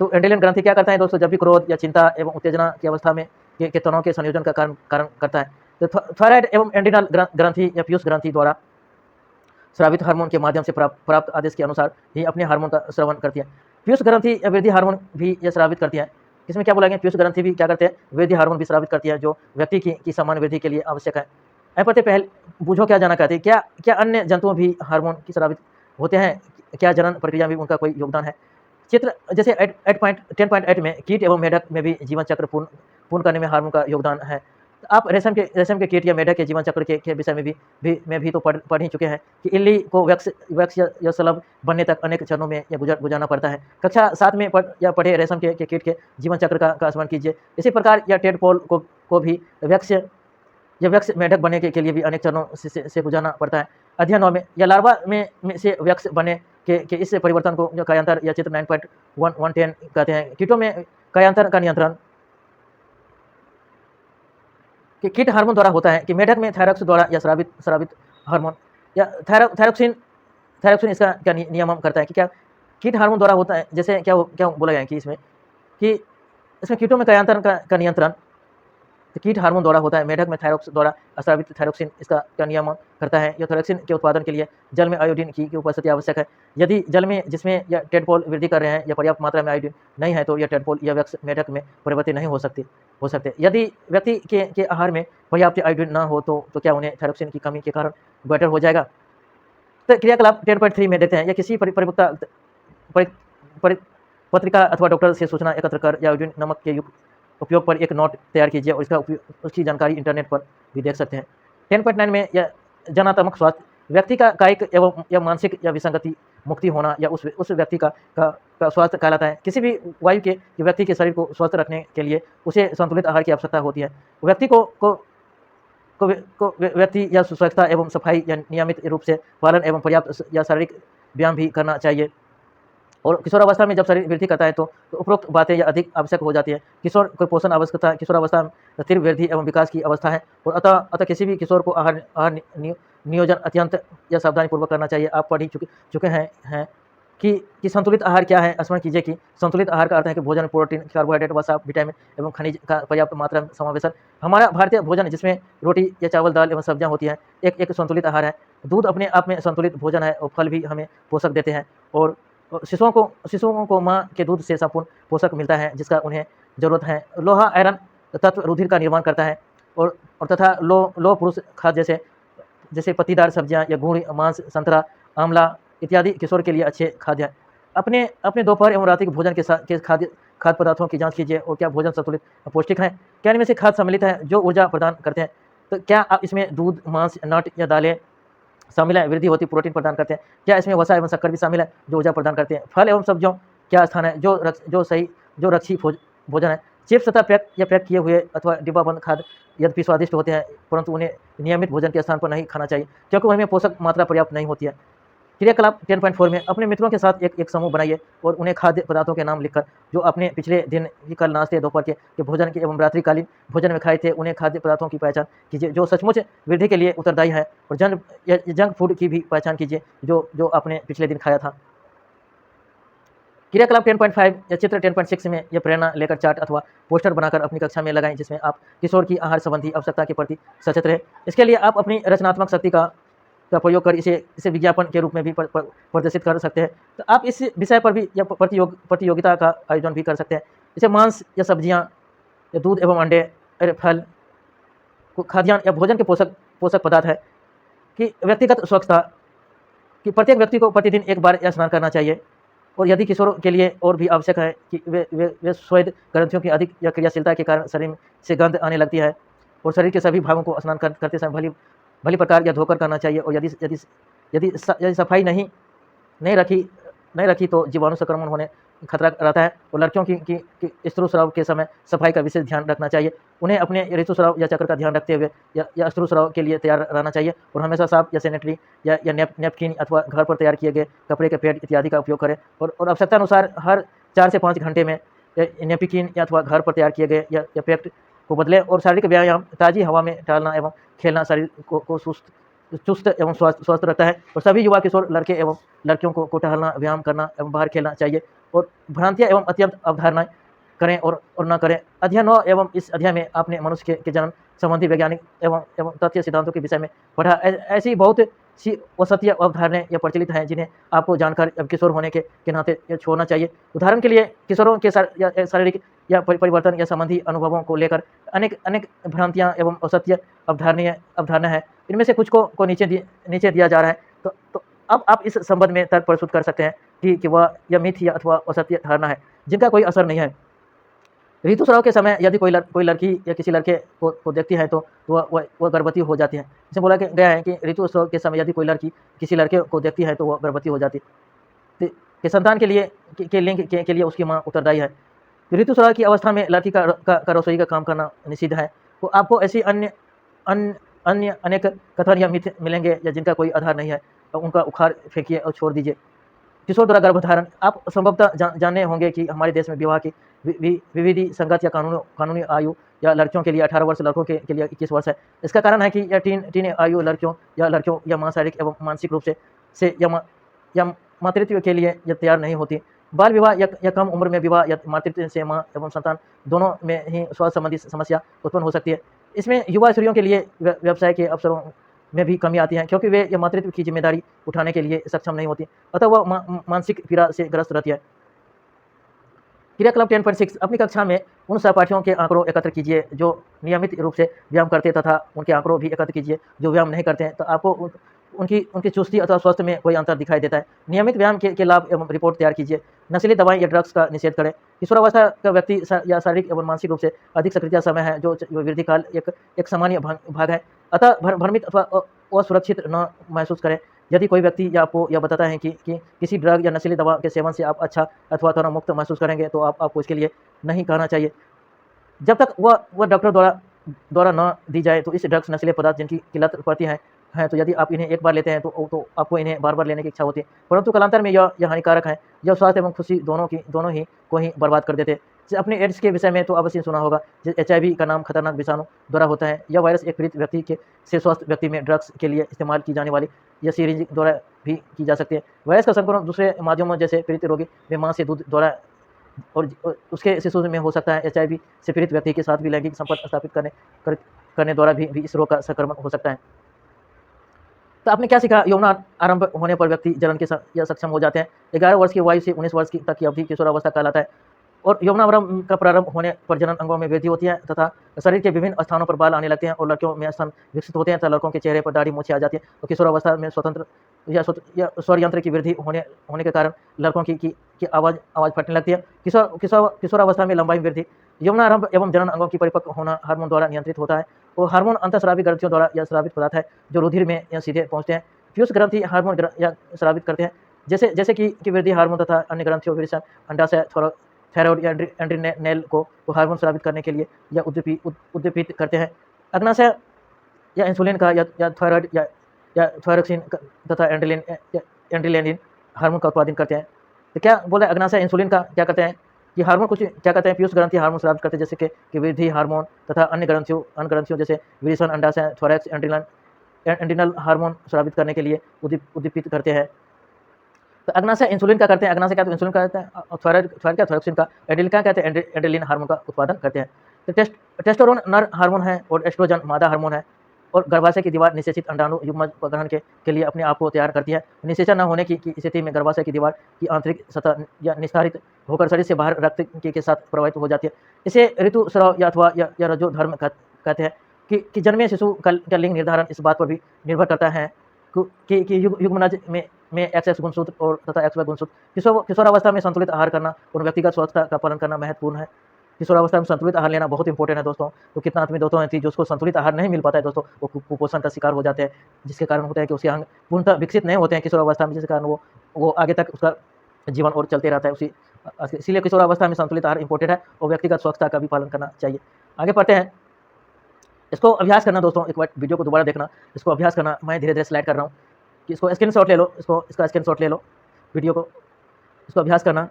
[SPEAKER 1] तो एंड्रिनल ग्रंथि क्या करता है दोस्तों, जब भी क्रोध या चिंता एवं उत्तेजना की अवस्था में के तनाव के संयोजन का कारण करता है। तो थायराइड एवं एंड्रिनल ग्रंथि या पीयूष ग्रंथि द्वारा स्रावित हार्मोन के माध्यम से प्राप्त आदेश के अनुसार ही अपने हार्मोन का स्रवण करती है। पीयूष ग्रंथि या वृद्धि हार्मोन भी यह स्रावित करती है। इसमें क्या बोला गया, पीयूष ग्रंथि भी क्या करते हैं, वृद्धि हार्मोन भी स्रावित करती है जो व्यक्ति की सामान्य वृद्धि के लिए आवश्यक है। पहले बूझो क्या जाना चाहते हैं, क्या अन्य जंतुओं भी हार्मोन की स्रावित होते हैं, क्या जनन प्रक्रिया में उनका कोई योगदान है। चित्र जैसे 10.8 में कीट एवं मेढक में भी जीवन चक्र पूर्ण करने में हार्मोन का योगदान है। आप रेशम के कीट या मेढक के जीवन चक्र के विषय में भी तो पढ़ ही चुके हैं कि इल्ली को वैक्स या शलभ बनने तक अनेक चरणों में गुजारना पड़ता है। कक्षा 7 में पढ़े रेशम के कीट के जीवन चक्र का स्मरण कीजिए। इसी प्रकार या टेडपोल को भी वैक्स मेढक बनने के लिए भी अनेक चरणों से गुजरना पड़ता है। अध्ययन 9 में या लार्वा में से वैक्स बने के इस कायांतर को जो कायांतर या चित्र 9.110 कहते हैं। कीटों में कायांतर का नियंत्रण कि कीट हार्मोन द्वारा होता है कि मेढक में थायरॉक्स द्वारा या स्रावित हार्मोन या थायरॉक्सिन इसका क्या नियमन करता है कि क्या कीट हार्मोन द्वारा होता है। जैसे क्या बोला गया है कि इसमें कीटों में कायांतर का नियंत्रण तो कीट हार्मोन द्वारा होता है। मेढक में थायरॉक्स द्वारा स्रावित थायरॉक्सिन इसका क्या नियमन करता है। यह थायरॉक्सिन के उत्पादन के लिए जल में आयोडीन की उपस्थिति आवश्यक है। यदि जल में जिसमें यह टेडपोल वृद्धि कर रहे हैं या पर्याप्त मात्रा में आयोडीन नहीं है तो यह टेडपोल या वृक्ष मेढक में परिवर्तित नहीं हो सकते। यदि व्यक्ति के आहार में पर्याप्त आयोडीन न हो तो क्या उन्हें थायरॉक्सिन की कमी के कारण ग्वाइटर हो जाएगा। तो क्रियाकलाप 10.3 में देते हैं या किसी पत्रिका अथवा डॉक्टर से सूचना एकत्र कर या आयोडीन नमक के उपयोग पर एक नोट तैयार कीजिए और उसकी जानकारी इंटरनेट पर भी देख सकते हैं। 10.9 में यह जनात्मक स्वास्थ्य व्यक्ति का कायिक एवं या मानसिक या विसंगति मुक्ति होना या उस व्यक्ति का स्वास्थ्य कहलाता है। किसी भी वायु के व्यक्ति के शरीर को स्वस्थ रखने के लिए उसे संतुलित आहार की आवश्यकता होती है। व्यक्ति को व्यक्ति या स्वच्छता एवं सफाई या नियमित रूप से पालन एवं पर्याप्त या शारीरिक व्यायाम भी करना चाहिए। और किशोरावस्था में जब शरीर वृद्धि करता है तो उपरोक्त बातें या अधिक आवश्यक हो जाती है। किशोर को पोषण आवश्यकता किशोरावस्था में तीव्र वृद्धि एवं विकास की अवस्था है और अतः किसी भी किशोर को आहार नियोजन अत्यंत या सावधानीपूर्वक करना चाहिए। आप पढ़ ही चुके हैं कि संतुलित आहार क्या है। स्मरण कीजिए कि संतुलित आहार का अर्थ है कि भोजन प्रोटीन कार्बोहाइड्रेट वसा विटामिन एवं खनिज का पर्याप्त मात्रा में समावेशन। हमारा भारतीय भोजन जिसमें रोटी या चावल दाल एवं सब्जियां होती हैं एक संतुलित आहार है। दूध अपने आप में संतुलित भोजन है और फल भी हमें पोषक देते हैं और शिशुओं को माँ के दूध से संपूर्ण पोषक मिलता है जिसका उन्हें जरूरत है। लोहा आयरन तत्व रुधिर का निर्माण करता है और तथा लो पुरुष खाद्य जैसे पत्तीदार सब्जियां या गुड़ मांस संतरा आंवला इत्यादि किशोर के लिए अच्छे खाद्य हैं। अपने दोपहर एवं रात्रि के भोजन के खाद्य पदार्थों की जांच कीजिए और क्या भोजन संतुलित पौष्टिक है। क्या इनमें से खाद्य सम्मिलित है जो ऊर्जा प्रदान करते हैं। तो क्या आप इसमें दूध मांस नट या दालें शामिल है वृद्धि होती प्रोटीन प्रदान करते हैं। क्या इसमें वसा एवं शक्कर भी शामिल है जो ऊर्जा प्रदान करते हैं। फल एवं सब्जियों क्या स्थान है जो रक्षी भोजन है। चिप्स तथा पैक किए हुए अथवा डिब्बाबंद खाद्य यद्यपि स्वादिष्ट होते हैं परंतु उन्हें नियमित भोजन के स्थान पर नहीं खाना चाहिए क्योंकि उनमें पोषक मात्रा पर्याप्त नहीं होती है। क्रियाकलाप 10.4 में अपने मित्रों के साथ एक समूह बनाइए और उन्हें खाद्य पदार्थों के नाम लिखकर जो आपने पिछले दिन की कल नाश्ते दोपहर के भोजन के एवं रात्रिकालीन भोजन में खाए थे उन्हें खाद्य पदार्थों की पहचान कीजिए जो सचमुच वृद्धि के लिए उत्तरदायी है और जंक फूड की भी पहचान कीजिए जो आपने पिछले दिन खाया था। क्रियाकलाप 10.5 या चित्र 10.6 में यह प्रेरणा लेकर चार्ट अथवा पोस्टर बनाकर अपनी कक्षा में लगाएं जिसमें आप किशोर की आहार संबंधी आवश्यकता के प्रति सचेत रहें। इसके लिए आप अपनी रचनात्मक शक्ति का प्रयोग कर इसे विज्ञापन के रूप में भी प्रदर्शित कर सकते हैं। तो आप इस विषय पर भी या प्रतियोगिता का आयोजन भी कर सकते हैं। जैसे मांस या सब्जियां या दूध एवं अंडे फल खाद्यान्न या भोजन के पोषक पदार्थ है कि व्यक्तिगत स्वच्छता कि प्रत्येक व्यक्ति को प्रतिदिन एक बार स्नान करना चाहिए और यदि किशोरों के लिए और भी आवश्यक है कि वे स्वेद ग्रंथियों की अधिक या क्रियाशीलता के कारण शरीर से गंध आने लगती है और शरीर के सभी भागों को स्नान करते समय भली प्रकार या धोकर करना चाहिए और यदि सफाई नहीं रखी तो जीवाणु संक्रमण होने खतरा रहता है। और लड़कियों की ऋतुस्राव के समय सफाई का विशेष ध्यान रखना चाहिए। उन्हें अपने ऋतुस्राव या चक्र का ध्यान रखते हुए या ऋतुस्राव के लिए तैयार रहना चाहिए और हमेशा साफ या सैनिटरी या नैपकिन अथवा घर पर तैयार किए गए कपड़े के पैड इत्यादि का उपयोग करें और आवश्यकता अनुसार हर 4 से 5 घंटे में नैपकिन या अथवा घर पर तैयार किए गए या पैड को बदलें। और शारीरिक व्यायाम ताज़ी हवा में टहलना एवं खेलना शरीर को चुस्त एवं स्वस्थ रखता है और सभी युवा किशोर लड़के एवं लड़कियों को टहलना व्यायाम करना एवं बाहर खेलना चाहिए और भ्रांतियाँ एवं अत्यंत अवधारणाएं करें और न करें। अध्ययन एवं इस अध्याय में आपने मनुष्य के जन्म संबंधी वैज्ञानिक एवं तथ्य सिद्धांतों के विषय में पढ़ा। ऐसी बहुत सी असत्य अवधारणाएं या प्रचलित हैं जिन्हें आपको जानकर किशोर होने के नाते छोड़ना चाहिए। उदाहरण के लिए किशोरों के शारीरिक या परिवर्तन या संबंधी अनुभवों को लेकर अनेक भ्रांतियां एवं असत्य अवधारणा है। इनमें से कुछ को नीचे दिया जा रहा है। तो अब आप इस संबंध में तर्क प्रस्तुत कर सकते हैं कि वह यह मिथ या अथवा असत्य धारणा है जिनका कोई असर नहीं है। ऋतुस्राव के समय यदि कोई लड़की या किसी लड़के को देखती है तो वह गर्भवती हो जाती है। इसे बोला गया है कि ऋतुस्राव के समय यदि कोई लड़की किसी लड़के को देखती है तो वह गर्भवती हो जाती है। तो संतान के लिंग के लिए उसकी माँ उत्तरदायी है। ऋतुस्राव की अवस्था में लड़की का रसोई का काम करना निषिद्ध है। तो आपको ऐसी अन्य अनेक कथन या मिथ मिलेंगे या जिनका कोई आधार नहीं है, तो उनका उखाड़ फेंकिए और छोड़ दीजिए। किशोर द्वारा गर्भधारण। आप संभवतः जाने होंगे कि हमारे देश में विवाह की विविधि संगत या कानूनी आयु या लड़कियों के लिए 18 वर्ष, लड़कों के लिए 21 वर्ष है। इसका कारण है कि यह टीन आयु लड़कियों या मां शारीरिक एवं मानसिक रूप से या मातृत्व के लिए यह तैयार नहीं होती। बाल विवाह या कम उम्र में विवाह या मातृत्व से मां एवं संतान दोनों में ही स्वास्थ्य संबंधी समस्या उत्पन्न हो सकती है। इसमें युवा स्त्रियों के लिए व्यवसाय के अवसरों में भी कमी आती है, क्योंकि वे यह मातृत्व की जिम्मेदारी उठाने के लिए सक्षम नहीं होती, अतः वह मानसिक पीड़ा से ग्रस्त रहती है। क्रियाकलाप 10.6। अपनी कक्षा में उन सहपाठियों के आंकड़ों एकत्र कीजिए जो नियमित रूप से व्यायाम करते तथा उनके आंकड़ों भी एकत्र कीजिए जो व्यायाम नहीं करते हैं, तो आपको उनकी चुस्ती अथवा स्वास्थ्य में कोई अंतर दिखाई देता है। नियमित व्यायाम के लाभ एवं रिपोर्ट तैयार कीजिए। नशीली दवाएं या ड्रग्स का निषेध करें। किशोरावस्था का व्यक्ति या शारीरिक एवं मानसिक रूप से अधिक सक्रिय समय है, जो वृद्धि काल एक सामान्य भाग है, अतः भ्रमित अथवा असुरक्षित न महसूस करें। यदि कोई व्यक्ति या आपको यह बताता है कि किसी ड्रग या नशीली दवा के सेवन से आप अच्छा अथवा तनाव मुक्त महसूस करेंगे, तो आपको इसके लिए नहीं कहना चाहिए जब तक वह डॉक्टर द्वारा न दी जाए। तो इस ड्रग्स नशीले पदार्थ जिनकी किल्लत पड़ती है, तो यदि आप इन्हें एक बार लेते हैं तो आपको इन्हें बार बार लेने की इच्छा होती है, परंतु कालांतर में यह हानिकारक है। यह स्वास्थ्य एवं खुशी दोनों ही को ही बर्बाद कर देते हैं। अपने एड्स के विषय में तो अवश्य सुना होगा। HIV का नाम खतरनाक विषाणु द्वारा होता है। यह वायरस एक पीड़ित व्यक्ति से स्वस्थ व्यक्ति में ड्रग्स के लिए इस्तेमाल की जाने वाली यह सीरिंज द्वारा भी की जा सकती है। वायरस का संक्रमण दूसरे माध्यमों जैसे पीड़ित रोगी में मां से दूध द्वारा और उसके शिशु में हो सकता है। HIV से पीड़ित व्यक्ति के साथ भी लैंगिक संपर्क स्थापित करने द्वारा भी इस रोग का संक्रमण हो सकता है। तो आपने क्या सीखा? यौन आरंभ होने पर व्यक्ति जनन के सक्षम हो जाते हैं। 11 वर्ष की आयु से 19 वर्ष तक की अवधि किशोरावस्था कहलाता है और यौनारंभ का प्रारंभ होने पर जनन अंगों में वृद्धि होती है तथा शरीर के विभिन्न स्थानों पर बाल आने लगते हैं और लड़कियों में स्तन विकसित होते हैं तथा लड़कों के चेहरे पर दाढ़ी मूछें आ जाती है। तो किशोरावस्था में स्वतंत्र या स्वर यंत्र की वृद्धि होने के कारण लड़कों की आवाज़ फटने लगती है। किशोरावस्था में लंबाई वृद्धि। यौनारंभ एवं जनन अंगों की परिपक्व होना हार्मोन द्वारा नियंत्रित होता है और हार्मोन अंतःस्रावी ग्रंथियों द्वारा यह स्रावित पदार्थ है जो रुधिर में या सीधे पहुंचते हैं। पीयूष ग्रंथि हार्मोन या स्रावित करते हैं जैसे कि वृद्धि हार्मोन तथा अन्य ग्रंथियों वृषण अंडाशय थायराइड या एंड्रीनेल को हार्मोन स्रावित करने के लिए या उद्दीपित करते हैं। अग्नाशय या इंसुलिन का या थायराइड या थायरोक्सिन तथा एंड्रिलेनिन हार्मोन का उत्पादन करते हैं। तो क्या बोला? अग्नाशय इंसुलिन का क्या करते हैं? ये हार्मोन कुछ क्या करते हैं? पीयूष ग्रंथि हार्मोन स्रावित करते हैं, जैसे कि वृद्धि हार्मोन तथा अन्य ग्रंथियों जैसे वृषण अंडाशय थोरैक्स एंड्रिनल हार्मोन स्रावित करने के लिए उद्दीपित करते हैं। तो अग्नाशय इंसुलिन का करते हैं। अग्नाशय क्या? तो इंसुलिन का कहते हैं। थायराइड क्या? थायरोक्सिन का। एड्रिनल क्या कहते हैं? एड्रिनलिन हार्मोन का उत्पादन करते हैं। तो टेस्टोस्टेरोन नर हार्मोन है और एस्ट्रोजन मादा हार्मोन है और गर्भाशय की दीवार निषेचित अंडाणु युग्मज ग्रहण के लिए अपने आप को तैयार करती है। निषेचन न होने की स्थिति में गर्भाशय की दीवार की आंतरिक सतह या निस्तारित होकर शरीर से बाहर रक्त के साथ प्रवाहित हो जाती है। इसे ऋतुस्राव या रजोधर्म कहते हैं कि जन्मे शिशु का लिंग निर्धारण इस बात पर भी निर्भर करता है कि युग्मनज में XX गुणसूत्र और तथा XY गुणसूत्र। किशोरावस्था में संतुलित आहार करना और व्यक्तिगत स्वच्छता का पालन करना महत्वपूर्ण है। किशोरावस्था में संतुलित आहार लेना बहुत इंपॉर्टेंट है दोस्तों। तो कितना आदमी दोस्तों है जिसको संतुलित आहार नहीं मिल पाता है दोस्तों, वो कुपोषण का शिकार हो जाते हैं, जिसके कारण होता है कि उसके अंग पूर्णतः विकसित नहीं होते हैं किशोरावस्था में, जिसके कारण वो आगे तक उसका जीवन और चलते रहता है इसीलिए किशोरावस्था में संतुलित आहार इंपॉर्टेंट है और व्यक्तिगत स्वच्छता का भी पालन करना चाहिए। आगे पढ़ते हैं। इसको अभ्यास करना दोस्तों, एक बार वीडियो को दोबारा देखना, इसको अभ्यास करना। मैं धीरे धीरे स्लाइड कर रहा हूँ कि इसको स्क्रीनशॉट ले लो, इसका स्क्रीनशॉट ले लो वीडियो को, इसको अभ्यास करना।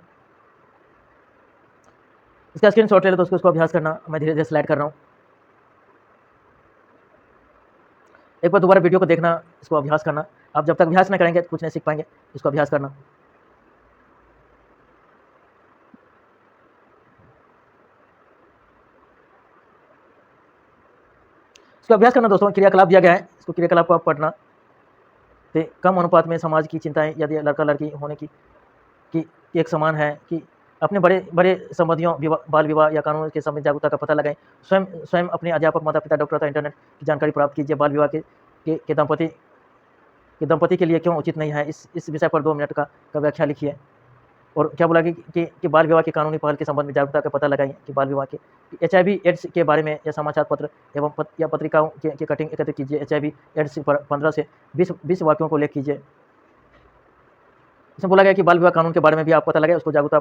[SPEAKER 1] इसका स्क्रीनशॉट ले लो तो इसको अभ्यास करना। मैं धीरे धीरे स्लाइड कर रहा हूँ, एक बार दोबारा वीडियो को देखना, इसको अभ्यास करना। आप जब तक अभ्यास नहीं करेंगे तो कुछ नहीं सीख पाएंगे। इसको अभ्यास करना। इसको अभ्यास करना दोस्तों। क्रियाकलाप दिया गया है, इसको क्रियाकलाप को आप पढ़ना। तो कम अनुपात में समाज की चिंताएं यदि लड़का लड़की होने की एक समान है कि अपने बड़े संबंधियों बाल विवाह या कानून के संबंध जागरूकता का पता लगाएं। स्वयं अपने अध्यापक, माता पिता, डॉक्टर तथा इंटरनेट की जानकारी प्राप्त कीजिए। बाल विवाह के दंपति के लिए क्यों उचित नहीं है, इस विषय पर 2 मिनट का व्याख्या लिखिए। और क्या बोला कि बाल विवाह के कानूनी पहल के संबंध में जागरूकता का पता लगाइए कि बाल विवाह के HIV एड्स के बारे में या समाचार पत्र एवं या पत्रिकाओं के कटिंग एकत्रित कीजिए। HIV एड्स पर 15 से 20 वाक्यों को लेख कीजिए। इसमें बोला गया कि बाल विवाह कानून के बारे में भी आप पता लगाए, उसको जागरूकता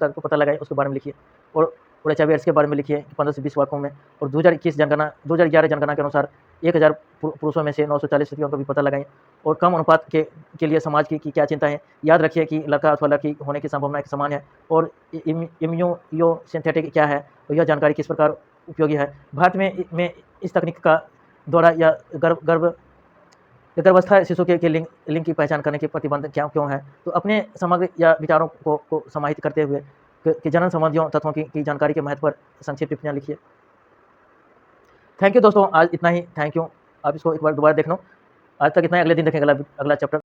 [SPEAKER 1] को पता लगाए, उसके बारे में लिखिए। और HIV एड्स के बारे में लिखिए 15 से 20 वाक्यों में। और 2011 जनगणना के अनुसार 1000 पुरुषों में से 940 स्त्रियों का भी पता लगाएं और कम अनुपात के लिए समाज की क्या चिंता है। याद रखिए कि लड़का अथवा लड़की होने की संभावना एक समान है और इम्यूनो सिंथेटिक क्या है और यह जानकारी किस प्रकार उपयोगी है। भारत में इस तकनीक का द्वारा या गर्भावस्था शिशु के लिंग की पहचान करने के प्रतिबंध क्यों है। तो अपने समग्र या विचारों को समाहित करते हुए कि जनन संबंधियों तत्वों की जानकारी के महत्व पर संक्षिप्त टिप्पणियाँ लिखिए। थैंक यू दोस्तों, आज इतना ही। Thank you. आप इसको एक बार दोबारा देख लो। आज तक इतना ही, अगले दिन देखेंगे अगला चैप्टर।